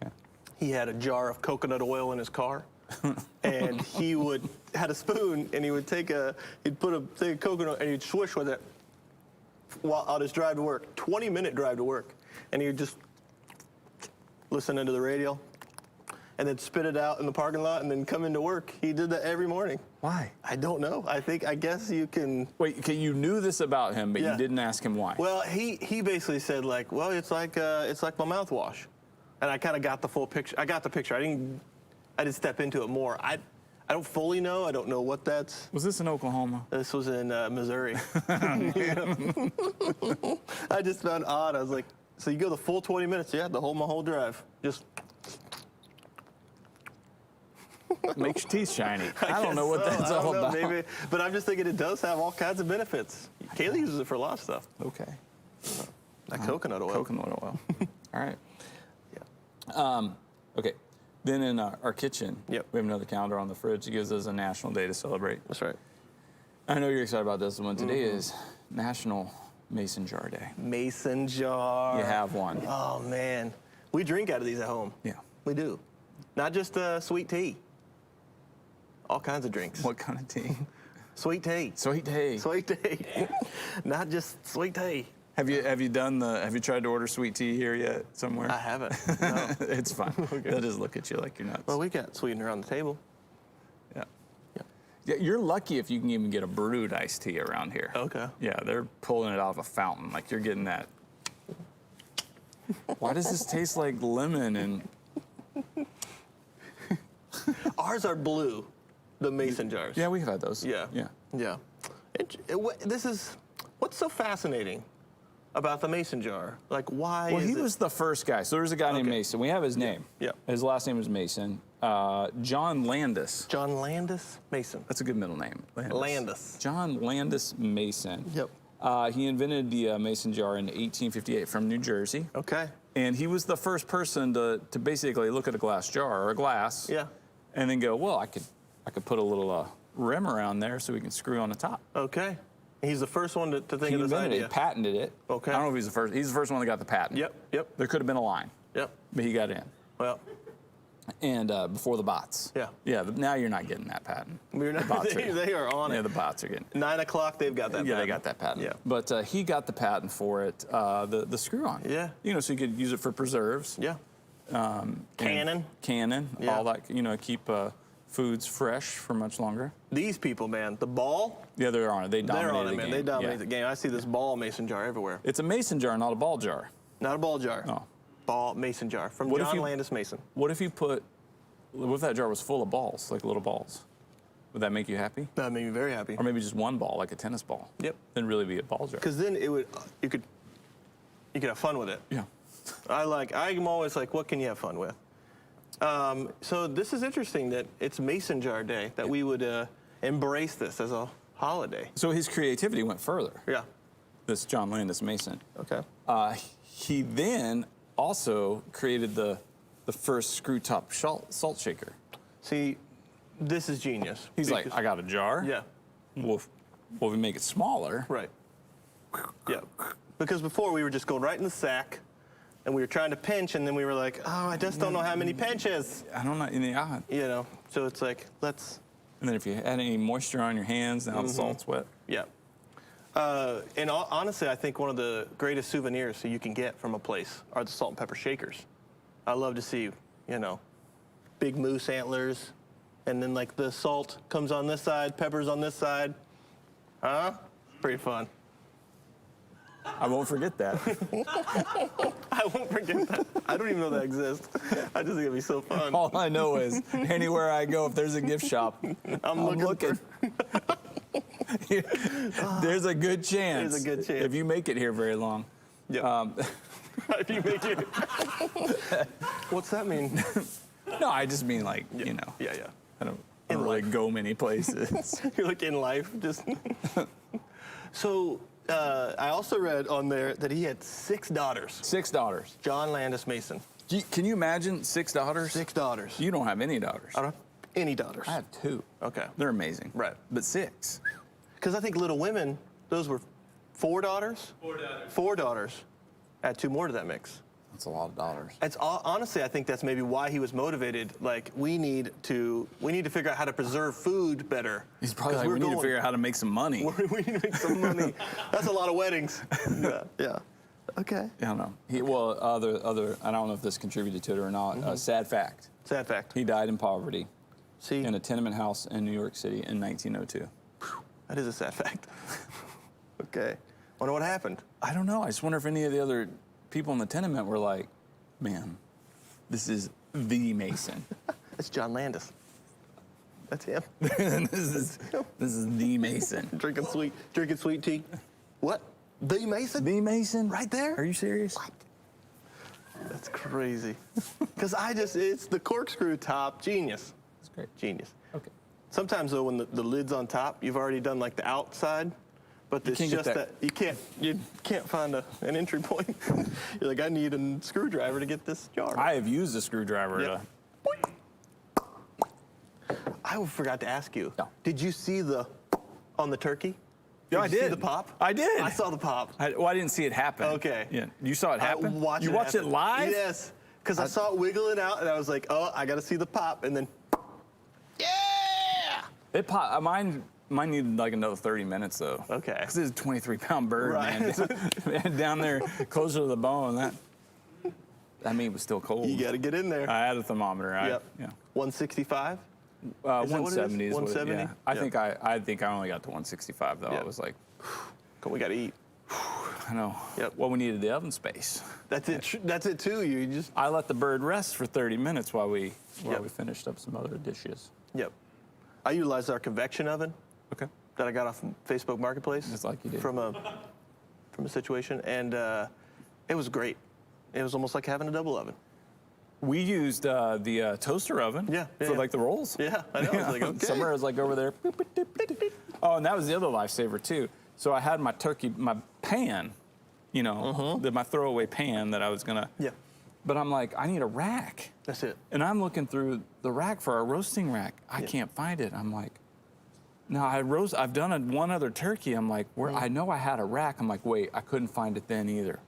Okay. He had a jar of coconut oil in his car. And he had a spoon, and he'd put a thing of coconut, and he'd swish with it while on his drive to work, 20-minute drive to work. And he'd just listen into the radio, and then spit it out in the parking lot, and then come into work. He did that every morning. Why? I don't know. I guess you can. Wait, okay, you knew this about him, but you didn't ask him why. Well, he basically said like, well, it's like my mouthwash, and I kind of got the full picture. I got the picture. I didn't step into it more. I don't fully know. I don't know what that's. Was this in Oklahoma? This was in Missouri. I just found odd. I was like, so you go the full 20 minutes? Yeah, my whole drive. Just. Makes your teeth shiny. I don't know guess what so. that's I don't all know, about. Maybe, but I'm just thinking it does have all kinds of benefits. Kaylee uses it for a lot of stuff. Okay. That coconut oil. Coconut oil. All right. Yeah. Okay. Then in our kitchen, we have another calendar on the fridge. It gives us a national day to celebrate. That's right. I know you're excited about this one. Today is National Mason Jar Day. Mason jar. You have one. Oh, man. We drink out of these at home. Yeah. We do. Not just sweet tea. All kinds of drinks. What kind of tea? Sweet tea. Sweet tea. Sweet tea. Not just sweet tea. Have you tried to order sweet tea here yet somewhere? I haven't. No. It's fine. They'll just look at you like you're nuts. Well, we got sweetener on the table. Yeah. Yeah, you're lucky if you can even get a brewed iced tea around here. Okay. Yeah, they're pulling it out of a fountain. Like you're getting that. Why does this taste like lemon and? Ours are blue, the mason jars. Yeah, we've had those. Yeah. Yeah. What's so fascinating about the mason jar? Like, why Well, is he it? was the first guy. So there's a guy named Mason. We have his name. Yeah. His last name is Mason. John Landis. John Landis Mason. That's a good middle name. Landis. John Landis Mason. Yep. He invented the mason jar in 1858 from New Jersey. Okay. And he was the first person to basically look at a glass jar or a glass. Yeah. And then go, well, I could put a little rim around there so we can screw on the top. Okay. He's the first one to think He of this invented idea. it, patented it. Okay. I don't know if he's the first. He's the first one that got the patent. Yep. There could have been a line, Yep. but he got in. Well, And before the bots. Yeah. Yeah, now you're not getting that patent. we're not. The bots They are on Yeah, it. the bots are getting. 9 o'clock, they've got that. Yeah, they patent. got that patent. Yeah. But he got the patent for it, the screw-on. Yeah. You know, so you could use it for preserves. Yeah. Cannon. Cannon, Yeah. all that, keep foods fresh for much longer. These people, man, the ball, Yeah, they're on it. They dominate they're on it, the man. game. They dominate Yeah. the game. I see this ball mason jar everywhere. It's a mason jar, not a ball jar. Not a ball jar. No. Ball mason jar from What if John you- Landis Mason. What if that jar was full of balls, like little balls? Would that make you happy? That made me very happy. Or maybe just one ball, like a tennis ball? Yep. Then really be a ball jar. Because then you could have fun with it. Yeah. I'm always like, what can you have fun with? So this is interesting that it's Mason Jar Day, that we would embrace this as a holiday. So his creativity went further. Yeah. This John Landis Mason. Okay. He then also created the first screw top salt shaker. See, this is genius. He's like, Because- I got a jar. Yeah. Well, we make it smaller. Right. Yeah. Because before we were just going right in the sack, and we were trying to pinch, and then we were like, oh, I just don't know how many pinches. I don't know. Yeah. You know, so it's like, let's. And then if you had any moisture on your hands, now the salt's wet. Yeah. And honestly, I think one of the greatest souvenirs that you can get from a place are the salt and pepper shakers. I love to see, you know, big moose antlers, and then like the salt comes on this side, peppers on this side. Huh? Pretty fun. I won't forget that. I won't forget that. I don't even know that exists. I just think it'd be so fun. All I know is anywhere I go, if there's a gift shop, I'm looking. There's a good chance. There's a good chance. If you make it here very long. Yeah. If you make it. What's that mean? No, I just mean like, Yeah. you know. Yeah, yeah. I don't really go many places. You're like in life, just. So I also read on there that he had 6 daughters. 6 daughters. John Landis Mason. Can you imagine 6 daughters? 6 daughters. You don't have any daughters. I don't have any daughters. I have 2. Okay. They're amazing. Right. But 6. Because I think Little Women, those were 4 daughters? 4 daughters. 4 daughters. Add 2 more to that mix. That's a lot of dollars. It's honestly, I think that's maybe why he was motivated. Like, we need to figure out how to preserve food better. He's probably 'Cause like, we need to figure out how to make some money. we need to make some money. That's a lot of weddings. Yeah. Okay. I don't know. Other. I don't know if this contributed to it or not. Sad fact. Sad fact. He died in poverty See, in a tenement house in New York City in 1902. that is a sad fact. Okay. Wonder what happened. I don't know. I just wonder if any of the other people in the tenement were like, man, this is the Mason. That's John Landis. That's him. this is the Mason. Drinking sweet tea. What? The Mason? The Mason? Right there? Are you serious? What? That's crazy. Because it's the corkscrew top. Genius. That's great. Genius. Okay. Sometimes though, when the lid's on top, you've already done like the outside, but it's can't get just that- you can't find an entry point. You're like, I need a screwdriver to get this jar. I have used a screwdriver Yep. I forgot to ask you. No. Did you see on the turkey? Yeah, I you see did. the pop? I did. I saw the pop. I didn't see it happen. Okay. Yeah. You saw it happen? You watched it happen. live? Yes. Because I saw it wiggling out, and I was like, oh, I got to see the pop. And then, yeah! It popped. Mine needed like another 30 minutes though. Okay. Because it's a 23-pound bird, Right. man. Down there, closer to the bone. That meat was still cold. You got to get in there. I had a thermometer. Yep. Yeah. 165? Is that what it is? 170 is what it is. 170? Yeah. I think I only got to 165 though. Yep. I was like, We got to eat. I know. Yep. Well, we needed the oven space. That's it. That's it too. You just. I let the bird rest for 30 minutes while we Yep. finished up some other dishes. Yep. I utilized our convection oven Okay. that I got off Facebook Marketplace. Just like you did. From a situation, and it was great. It was almost like having a double oven. We used the toaster oven Yeah, for yeah. like the rolls. Yeah, I know. I was like, okay. Summer was like over there. Oh, and that was the other lifesaver too. So I had my pan, my throwaway pan that I was gonna. Yeah, But I'm like, I need a rack. that's it. And I'm looking through the rack for our roasting rack. I can't find it. I'm like, now I've done one other turkey. I'm like, I know I had a rack. I'm like, wait, I couldn't find it then either.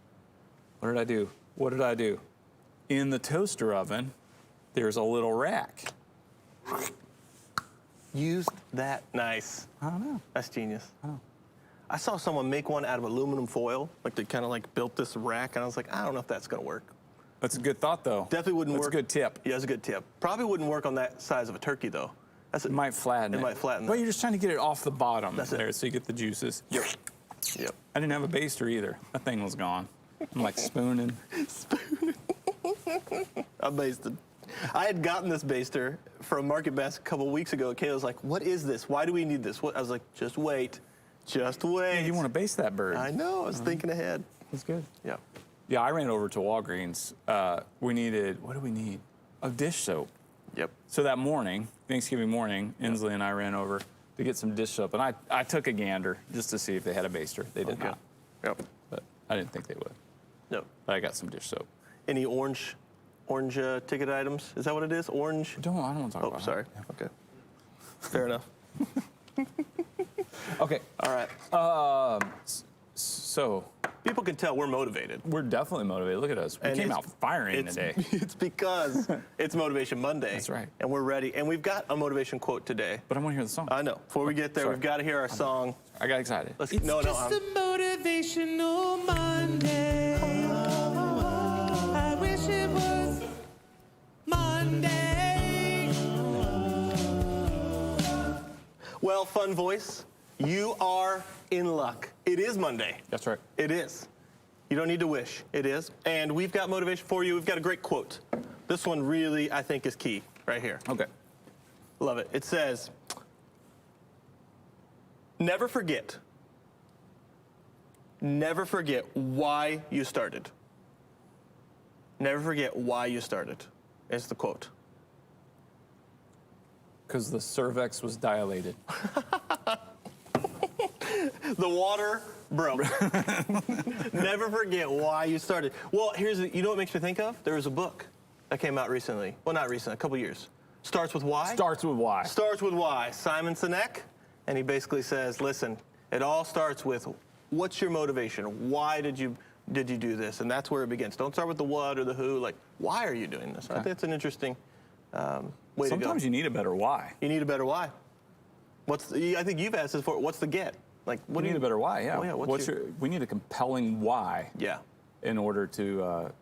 What did I do? In the toaster oven, there's a little rack. Used that nice. I don't know. That's genius. Oh. I saw someone make one out of aluminum foil. Like they kind of like built this rack, and I was like, I don't know if that's gonna work. That's a good thought, though. Definitely wouldn't That's work. a good tip. Yeah, that's a good tip. Probably wouldn't work on that size of a turkey though. It might flatten it. It might flatten Well, it. you're just trying to get it off the bottom That's it. there so you get the juices. Yep. Yep. I didn't have a baster either. That thing was gone. I'm like spooning. I basted. I had gotten this baster from Market Basket a couple weeks ago. Kayla was like, "What is this? Why do we need this?" I was like, "Just wait, just wait." Hey, you want to baste that bird? I know. I was thinking ahead. That's good. Yeah. Yeah, I ran over to Walgreens. We needed, what do we need? A dish soap. Yep. So that morning, Thanksgiving morning, Inslee and I ran over to get some dish soap. And I took a gander just to see if they had a baster. They did not. Yep. But I didn't think they would. Yep. But I got some dish soap. Any orange ticket items? Is that what it is? Orange? I don't want to talk Oh, about sorry. that. Okay. Fair enough. Okay. All right. So People can tell we're motivated. we're definitely motivated. Look at us. We And came it's- out firing today. It's because it's Motivation Monday. That's right. And we're ready. And we've got a motivation quote today. But I want to hear the song. I know. Before we get there, Sorry. we've got to hear our song. I got excited. Let's no. Motivational Monday. I wish it was Monday. Well, fun voice, you are in luck. It is Monday. That's right. It is. You don't need to wish. It is. And we've got motivation for you. We've got a great quote. This one really, I think, is key right here. Okay. Love it. It says, never forget why you started. Never forget why you started, is the quote. Because the cervix was dilated. The water broke. Never forget why you started. Well, you know what it makes me think of? There was a book that came out recently. Well, not recently, a couple years. Starts with why? Starts with why. Starts with why. Simon Sinek, and he basically says, listen, it all starts with what's your motivation? Why did you do this? And that's where it begins. Don't start with the what or the who. Like, why are you doing this? I think it's an interesting way to go. Sometimes you need a better why. You need a better why. I think you've asked this before. What's the get? Like, what We need a better why, yeah. Oh, yeah, We need a compelling why Yeah, in order to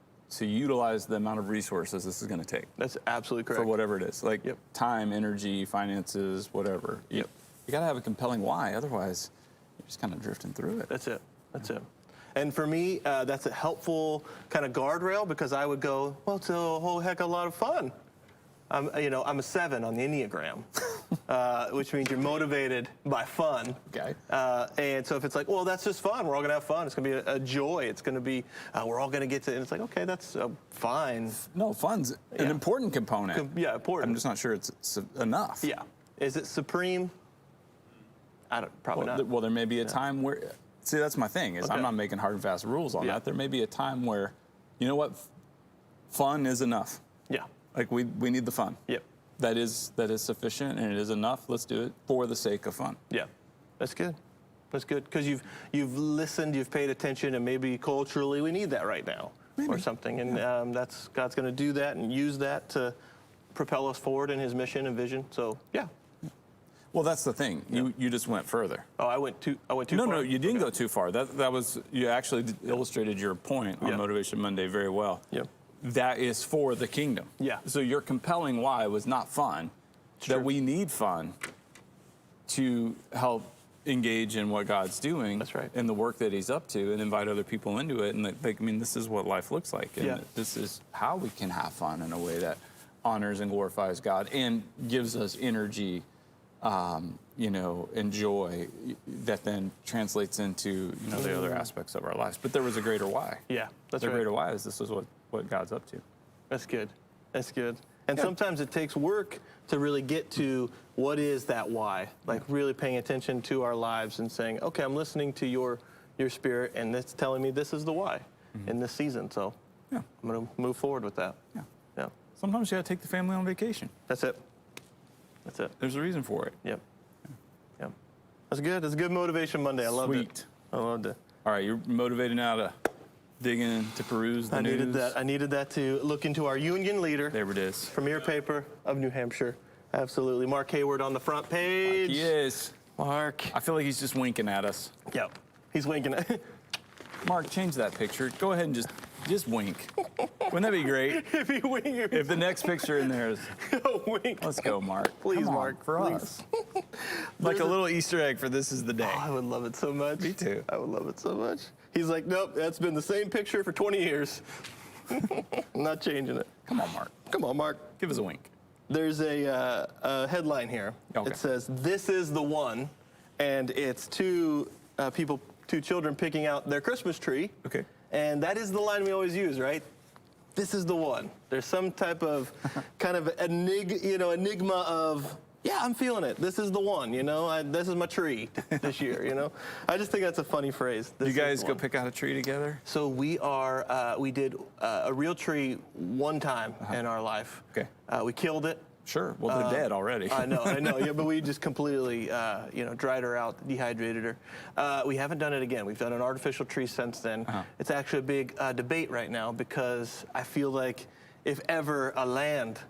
utilize the amount of resources this is going to take that's absolutely correct. for whatever it is. Like Yep. time, energy, finances, whatever. Yep. You got to have a compelling why. Otherwise, you're just kind of drifting through it. That's it. That's it. And for me, that's a helpful kind of guardrail because I would go, well, it's a whole heck of a lot of fun. I'm a 7 on the Enneagram, which means you're motivated by fun. Okay. And so if it's like, well, that's just fun. We're all gonna have fun. It's gonna be a joy. It's gonna be, we're all gonna get to. And it's like, okay, that's fine. No, fun's an Yeah. important component. Yeah, important. I'm just not sure it's enough. Yeah. Is it supreme? Probably not. Well, there may be a time where, see, that's my thing, is Okay. I'm not making hard and fast rules on Yeah. that. There may be a time where, you know what, fun is enough. Yeah. Like we need the fun. Yep. That is sufficient and it is enough. Let's do it for the sake of fun. Yeah. That's good. That's good because you've listened, you've paid attention, and maybe culturally we need that right now or something. And that's God's going to do that and use that to propel us forward in His mission and vision. So yeah. Well, that's the thing. You just went further. Oh, I went too far. No, you didn't go too far. That was, you actually illustrated your point on Yeah. Motivation Monday very well. Yep. That is for the kingdom. Yeah. So your compelling why was not fun. True. That we need fun to help engage in what God's doing. That's right. And the work that He's up to, and invite other people into it. And this is what life looks like. And Yeah. this is how we can have fun in a way that honors and glorifies God and gives us energy, and joy that then translates into, the other aspects of our lives. But there was a greater why. Yeah, that's The right. greater why is this is what God's up to. That's good. That's good. And Yeah. sometimes it takes work to really get to what is that why, like really paying attention to our lives and saying, okay, I'm listening to your spirit and it's telling me this is the why in this season. So Yeah. I'm going to move forward with that. Yeah. Yeah. Sometimes you got to take the family on vacation. That's it. That's it. There's a reason for it. Yep. Yep. That's good. That's a good Motivation Monday. I loved it. Sweet. I loved it. All right, you're motivated now to dig in, to peruse the I news. needed that. I needed that to look into our union leader, There it is. premier paper of New Hampshire. Absolutely. Mark Hayward on the front page. He is. Mark. I feel like he's just winking at us. Yep. He's winking at Mark, change that picture. Go ahead and just wink. Wouldn't that be great? If he winking, If the next picture in there is, wink. let's go, Mark. Please, Come on, Mark, for please. us. Like a little Easter egg for this is the day. Oh, I would love it so much. Me too. I would love it so much. He's like, nope, that's been the same picture for 20 years. I'm not changing it. Come on, Mark. Come on, Mark. Give us a wink. There's a headline here. Okay. It says, "This is the one," and it's two children picking out their Christmas tree. Okay. And that is the line we always use, right? This is the one. There's some type of kind of enigma of, yeah, I'm feeling it. This is the one, this is my tree this year, I just think that's a funny phrase. This You is the guys go one. pick out a tree together? So we did a real tree one time in our life. Okay. We killed it. Sure. Well, they're dead already. I know. Yeah, but we just completely, dried her out, dehydrated her. We haven't done it again. We've done an artificial tree since then. It's actually a big debate right now because I feel like if ever a land,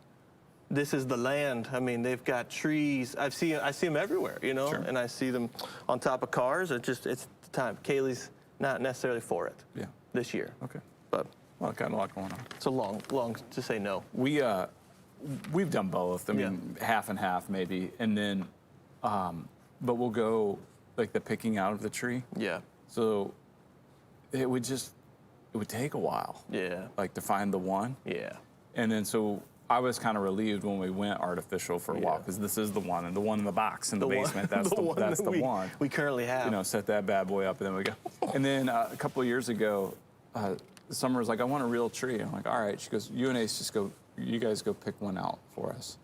this is the land. I mean, they've got trees. I see them everywhere, Sure. and I see them on top of cars. It's the time. Kaylee's not necessarily for it. Yeah. This year. Okay. But Well, got a lot going on. it's a long to say no. We've done both. I mean, half and half maybe, and then, but we'll go like the picking out of the tree. Yeah. So it would take a while. Yeah. Like to find the one. Yeah. And then so I was kind of relieved when we went artificial for a while because this is the one, and the one in the box in the basement. That's the one. We currently have. Set that bad boy up, and then we go. And then a couple of years ago, Summer was like, "I want a real tree." I'm like, "All right." She goes, "You and Ace just go. You guys go pick one out for us."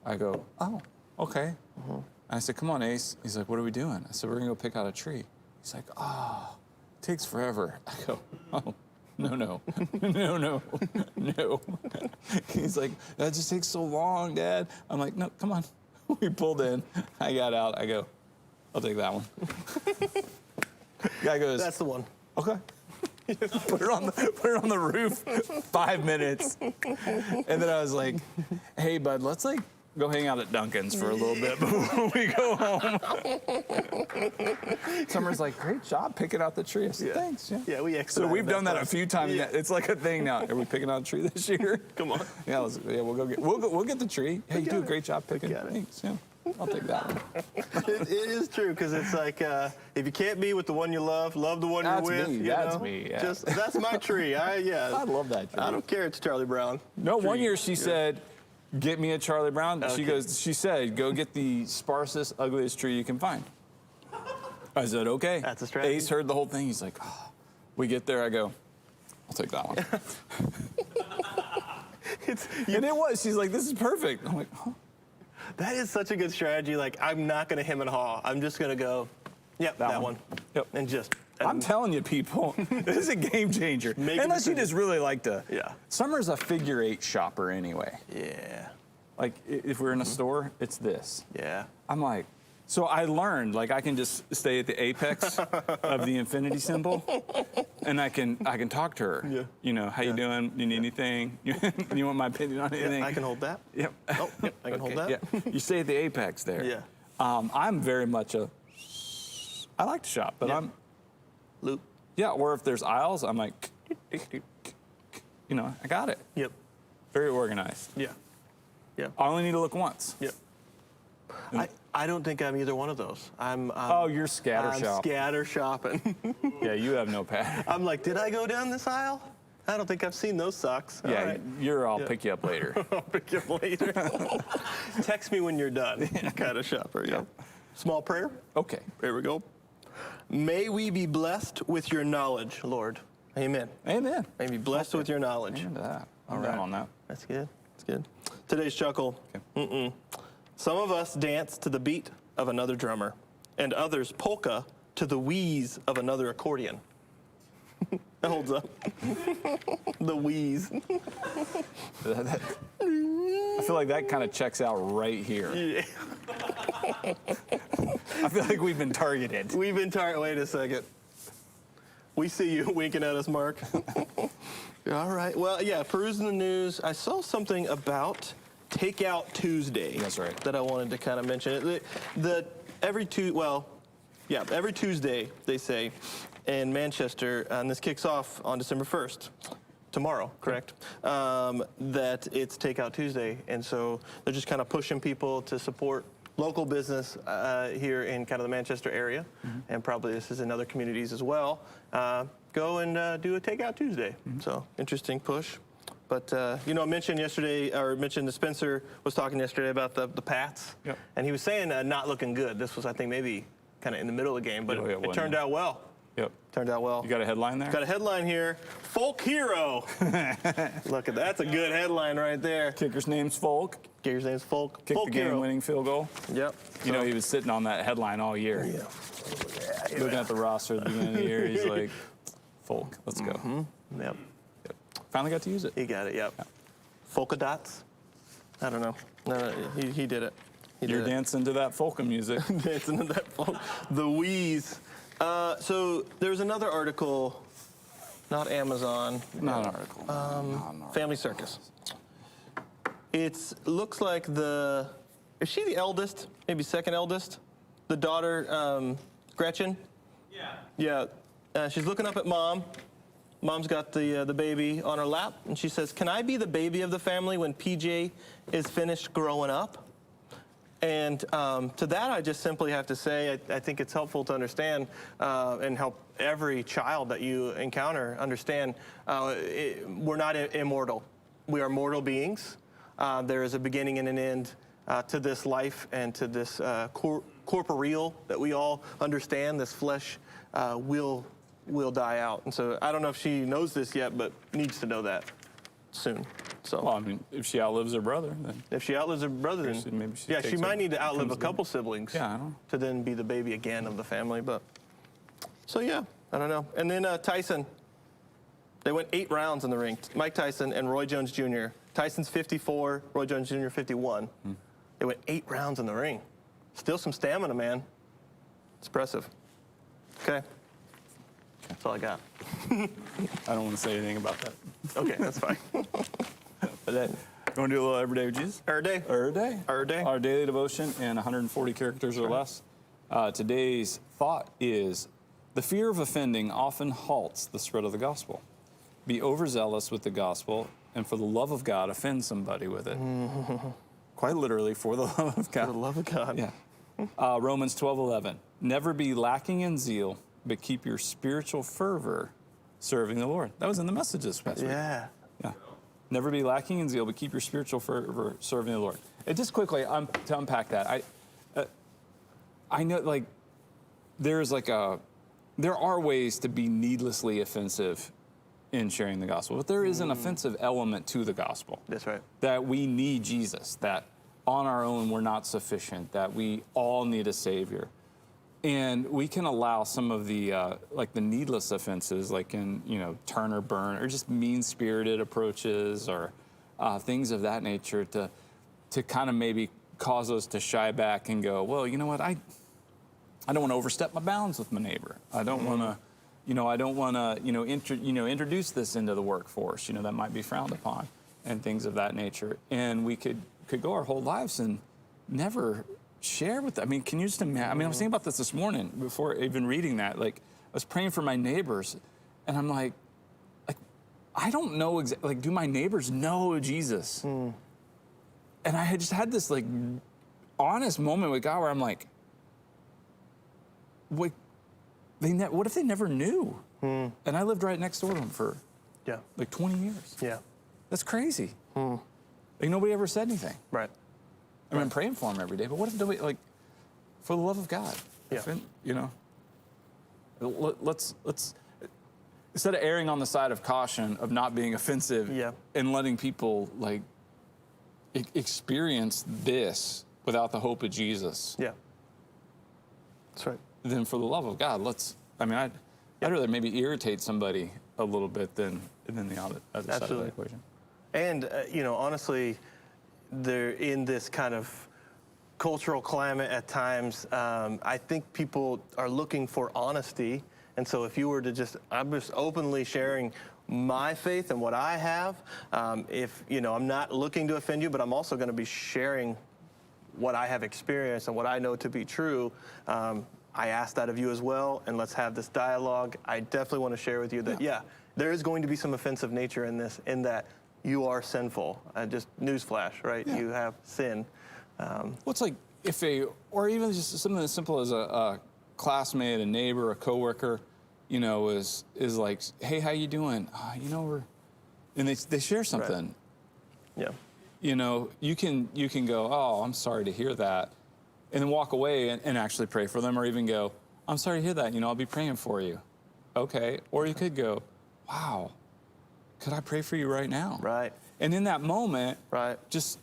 I go, "Oh, okay." And I said, "Come on, Ace." He's like, "What are we doing?" I said, "We're gonna go pick out a tree." He's like, "Oh, it takes forever." I go, "Oh, no." He's like, "That just takes so long, Dad." I'm like, "No, come on." We pulled in. I got out. I go, "I'll take that one." Guy goes, That's the one. "Okay." Put it on the roof. 5 minutes, and then I was like, "Hey, bud, let's like go hang out at Dunkin's for a little bit before we go home." Summer's like, "Great job picking out the tree." I said, "Thanks." Yeah. Yeah, we So expedited we've done that a process. few times. Yeah. It's like a thing now. Are we picking out a tree this year? Come on. Yeah, we'll get the tree. Hey, you do a great job picking. got it. Thanks. Yeah, I'll take that one. It is true because it's like if you can't be with the one you love the one That's you're with. me, You that's know? me, yeah. That's my tree. I love that tree. I don't care. It's Charlie Brown. No, one Tree. year she said, "Get me a Charlie Brown." Okay. She said, "Go get the sparsest, ugliest tree you can find." I said, "Okay." That's a strategy. Ace heard the whole thing. He's like, "Oh." We get there. I go, "I'll take that one." And it was. She's like, "This is perfect." I'm like, "Huh?" That is such a good strategy. Like I'm not gonna hem and haw. I'm just gonna go, yep, that one. Yep. And just. I'm telling you, people, this is a game changer. Make a Unless you decision. just really like to. Yeah. Summer's a figure-8 shopper anyway. Yeah. Like, if we're in a store, it's this. Yeah. I'm like, so I learned, like, I can just stay at the apex of the infinity symbol, and I can talk to her. Yeah. How you doing? You need anything? You want my opinion on anything? I can hold that. Yep. Oh, yep, I can hold that. Yeah. You stay at the apex there. Yeah. I'm very much I like to shop, but Yeah. I'm, Loop. yeah, or if there's aisles, I'm like, I got it. Yep. Very organized. Yeah. Yeah. I only need to look once. Yep. I don't think I'm either one of those. I'm You're scatter shop. Scatter shopping. Yeah, you have no pattern. I'm like, did I go down this aisle? I don't think I've seen those socks. All Yeah, right. I'll pick you up later. I'll pick you up later. Text me when you're done. Kind of shopper. Yeah. Small prayer. Okay. There we go. May we be blessed with your knowledge, Lord. Amen. Amen. May we be blessed with your knowledge. Amen to that. All I'm right. down on that. That's good. That's good. Today's chuckle. Okay. Some of us dance to the beat of another drummer, and others polka to the wheeze of another accordion. That holds up. The wheeze. I feel like that kind of checks out right here. Yeah. I feel like we've been targeted. We've been tired. Wait a second. We see you winking at us, Mark. All right. Well, yeah, perusing the news, I saw something about Takeout Tuesday. That's right. That I wanted to kind of mention. Every Tuesday, they say, in Manchester, and this kicks off on December 1st. Tomorrow, correct? That it's Takeout Tuesday, and so they're just kind of pushing people to support local business here in kind of the Manchester area, and probably this is in other communities as well. Go and do a Takeout Tuesday. So interesting push. But I mentioned that Spencer was talking yesterday about the Pats, Yep. and he was saying not looking good. This was, I think, maybe kind of in the middle of the game, but Oh, yeah, it turned out well. Yep. Turned out well. You got a headline there? Got a headline here. Folk hero. Look at that. That's a good headline right there. Kicker's name's Folk. Kicker's name's Folk. Kicked Folk the hero. game-winning field goal. Yep. He was sitting on that headline all year. Yeah. Looking at the roster at the beginning of the year, he's like, Folk, let's go. Yep. Finally got to use it. He got it. Yep. Polka dots. I don't know. No, he did it. You're dancing to that folka music. Dancing to that folk. The wheeze. So there's another article, not Amazon. Not an article. Not an article. Family Circus. It looks like is she the eldest? Maybe second eldest? The daughter, Gretchen? Yeah. Yeah. She's looking up at mom. Mom's got the baby on her lap, and she says, "Can I be the baby of the family when PJ is finished growing up?" And to that, I just simply have to say, I think it's helpful to understand and help every child that you encounter understand we're not immortal. We are mortal beings. There is a beginning and an end to this life and to this corporeal that we all understand. This flesh will die out. And so I don't know if she knows this yet, but needs to know that soon. So, Well, I mean, if she outlives her brother, then if she outlives her brother, then maybe she yeah, she takes might her- need to outlive a becomes couple siblings Yeah, I know. to then be the baby again of the family. But so yeah, I don't know. And then Tyson, they went 8 rounds in the ring. Mike Tyson and Roy Jones Jr. Tyson's 54, Roy Jones Jr. 51. They went 8 rounds in the ring. Still some stamina, man. It's impressive. Okay. That's all I got. I don't want to say anything about that. Okay, that's fine. But that, you want to do a little everyday with Jesus? Every day. Every day. Every day. Our daily devotion in 140 characters or less. Today's thought is, the fear of offending often halts the spread of the gospel. Be overzealous with the gospel, and for the love of God, offend somebody with it. Quite literally, for the love of God. For the love of God. Yeah. Romans 12:11. Never be lacking in zeal, but keep your spiritual fervor serving the Lord. That was in the message this past week. Yeah. Yeah. Never be lacking in zeal, but keep your spiritual fervor serving the Lord. And just quickly, to unpack that, I know, like, there are ways to be needlessly offensive in sharing the gospel, but there is an offensive element to the gospel. That's right. That we need Jesus, that on our own we're not sufficient, that we all need a Savior. And we can allow some of the the needless offenses, like in turn or burn, or just mean-spirited approaches, or things of that nature, to kind of maybe cause us to shy back and go, well, you know what, I don't want to overstep my bounds with my neighbor. I don't want to, introduce this into the workforce. That might be frowned upon, and things of that nature. And we could go our whole lives and never share with them. I mean, can you just imagine? I mean, I was thinking about this morning before even reading that. Like, I was praying for my neighbors, and I'm like, I don't know exactly. Like, do my neighbors know Jesus? And I had just had this honest moment with God where I'm like, wait, what if they never knew? And I lived right next door to them for 20 years. Yeah. That's crazy. Nobody ever said anything. Right. I mean, I'm praying for them every day, but what if nobody, for the love of God, Yeah. let's instead of erring on the side of caution of not being offensive, and letting people experience this without the hope of Jesus. Yeah. That's right. Then for the love of God, I'd rather maybe irritate somebody a little bit than the other side of the equation. And, honestly, they're in this kind of cultural climate at times. I think people are looking for honesty. And so if you were to I'm just openly sharing my faith and what I have. I'm not looking to offend you, but I'm also going to be sharing what I have experienced and what I know to be true. I ask that of you as well, and let's have this dialogue. I definitely want to share with you that, there is going to be some offensive nature in this, in that you are sinful. Just newsflash, right? You have sin. It's like or even just something as simple as a classmate, a neighbor, a coworker, is like, hey, how you doing? And they share something. Right. Yeah. You can go, oh, I'm sorry to hear that, and then walk away and actually pray for them, or even go, I'm sorry to hear that. I'll be praying for you. Okay. Or you could go, wow, could I pray for you right now? Right. And in that moment, just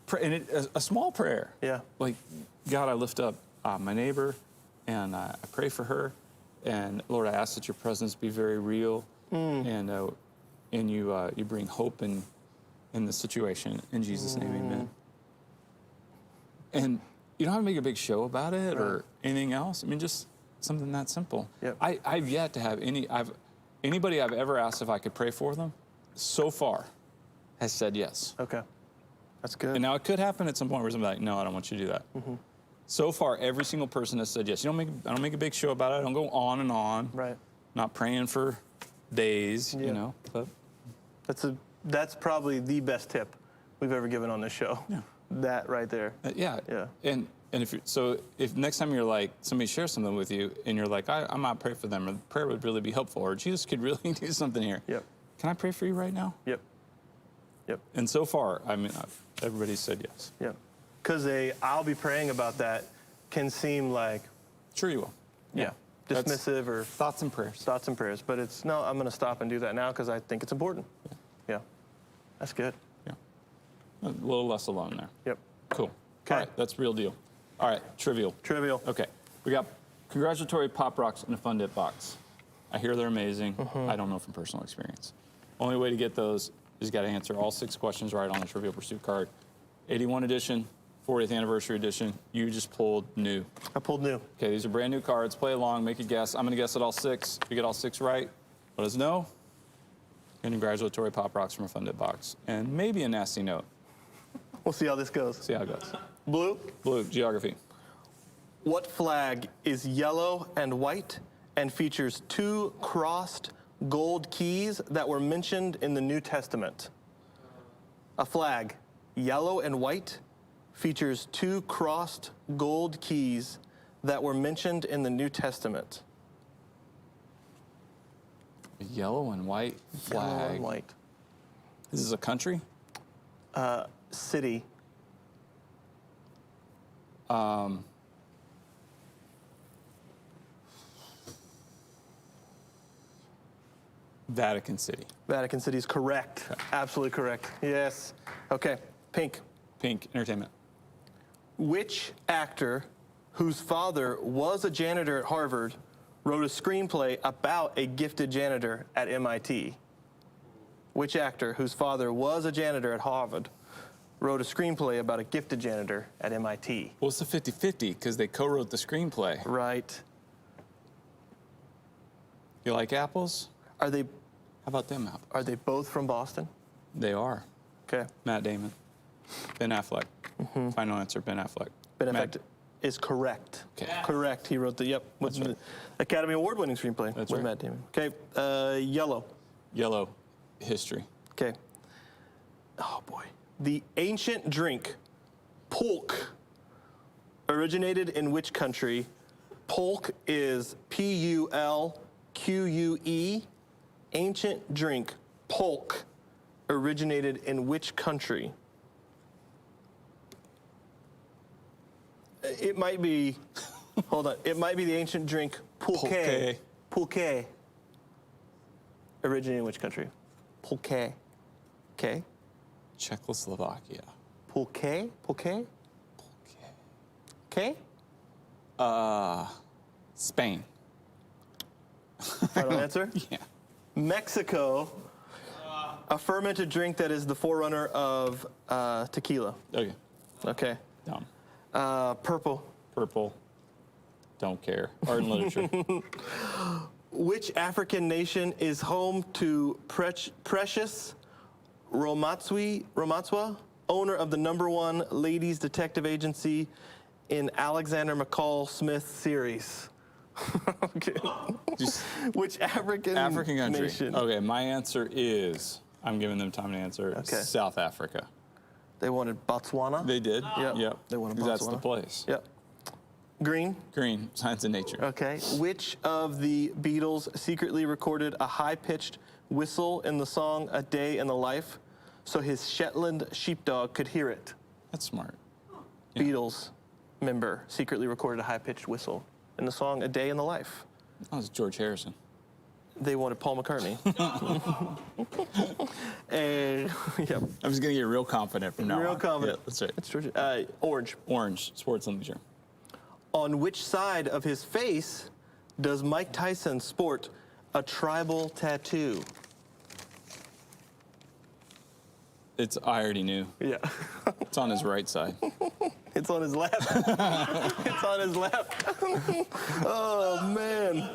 pray, and a small prayer. Yeah. Like, God, I lift up my neighbor, and I pray for her, and Lord, I ask that your presence be very real, and you bring hope and in the situation. In Jesus' name, amen. And you don't have to make a big show about it or anything else. I mean, just something that simple. Yep. I've yet to have anybody I've ever asked if I could pray for them, so far, has said yes. Okay. That's good. And now it could happen at some point where somebody's like, no, I don't want you to do that. So far, every single person has said yes. I don't make a big show about it. I don't go on and on. Right. Not praying for days, Yeah. you know. But That's probably the best tip we've ever given on this show. Yeah. That right there. yeah. Yeah. And if next time you're like, somebody shares something with you and you're like, I might pray for them, or prayer would really be helpful, or Jesus could really do something here. Yep. Can I pray for you right now? Yep. Yep. And so far, I mean, everybody's said yes. Yep. Because I'll be praying about that can seem like, Sure you will. That's dismissive or thoughts and prayers. thoughts and prayers. But it's, no, I'm going to stop and do that now because I think it's important. Yeah. That's good. Yeah. A little less alone there. Yep. Cool. Okay. All right, that's real deal. All right, trivial. Trivial. Okay, we got congratulatory Pop Rocks in a Fun Dip box. I hear they're amazing. I don't know from personal experience. Only way to get those is you got to answer all 6 questions right on the Trivial Pursuit card. 81 edition, 40th anniversary edition. You just pulled new. I pulled new. Okay, these are brand new cards. Play along, make a guess. I'm going to guess at all 6. If you get all 6 right, let us know. And congratulatory Pop Rocks from a Fun Dip box. And maybe a nasty note. We'll see how this goes. See how it goes. Blue. Blue, geography. What flag is yellow and white and features 2 crossed gold keys that were mentioned in the New Testament? A flag, yellow and white, features 2 crossed gold keys that were mentioned in the New Testament. A yellow and white flag. Yellow and white. Is this a country? City. Vatican City. Vatican City is correct. Absolutely correct. Yes. Okay. Pink. Pink, entertainment. Which actor whose father was a janitor at Harvard wrote a screenplay about a gifted janitor at MIT? Which actor whose father was a janitor at Harvard wrote a screenplay about a gifted janitor at MIT? Well, it's a 50-50 because they co-wrote the screenplay. Right. You like apples? Are they How about them apples? both from Boston? They are. Okay. Matt Damon. Ben Affleck. Final answer, Ben Affleck. Ben Matt- Affleck is correct. Okay. Correct. He wrote the That's right. Academy Award-winning screenplay That's with right. Matt Damon. Okay. Yellow. Yellow, history. Okay. Oh boy. The ancient drink, pulque, originated in which country? Pulque is P-U-L-Q-U-E. Ancient drink, pulque, originated in which country? It might be, hold on, it might be the ancient drink, pulque. Pulque. Originated in which country? Pulque. Okay. Czechoslovakia. Pulque? Pulque? Okay. Spain. Final answer? Yeah. Mexico. A fermented drink that is the forerunner of tequila. Okay. Okay. Dumb. Purple. Purple. Don't care. Art and literature. Which African nation is home to Precious Ramatswa, owner of the #1 ladies detective agency in Alexander McCall Smith series? Okay. Just Which African country. nation? Okay, my answer is, I'm giving them time to answer, Okay. South Africa. They wanted Botswana. They did? Yep. Yep. They wanted 'Cause that's the Botswana. place. Yep. Green. Green, science and nature. Okay. Which of the Beatles secretly recorded a high-pitched whistle in the song "A Day in the Life" so his Shetland sheepdog could hear it? That's smart. Beatles member secretly recorded a high-pitched whistle in the song "A Day in the Life." That was George Harrison. They wanted Paul McCartney. Yep. I was going to get real confident from now on. Real confident. Yeah, that's right. It's George. Orange. Orange, sports and leisure. On which side of his face does Mike Tyson sport a tribal tattoo? I already knew. Yeah. It's on his right side. It's on his left. It's on his left. Oh, man.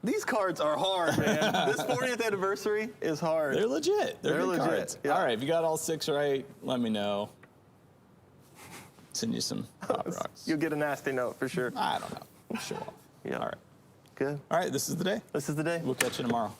These cards are hard, man. This 40th anniversary is hard. They're legit. They're good legit. cards. Yeah. All right, if you got all 6 right, let me know. Send you some Pop Rocks. You'll get a nasty note for sure. I don't know. Show off. Yeah. All right. Good. All right, this is the day. This is the day. We'll catch you tomorrow.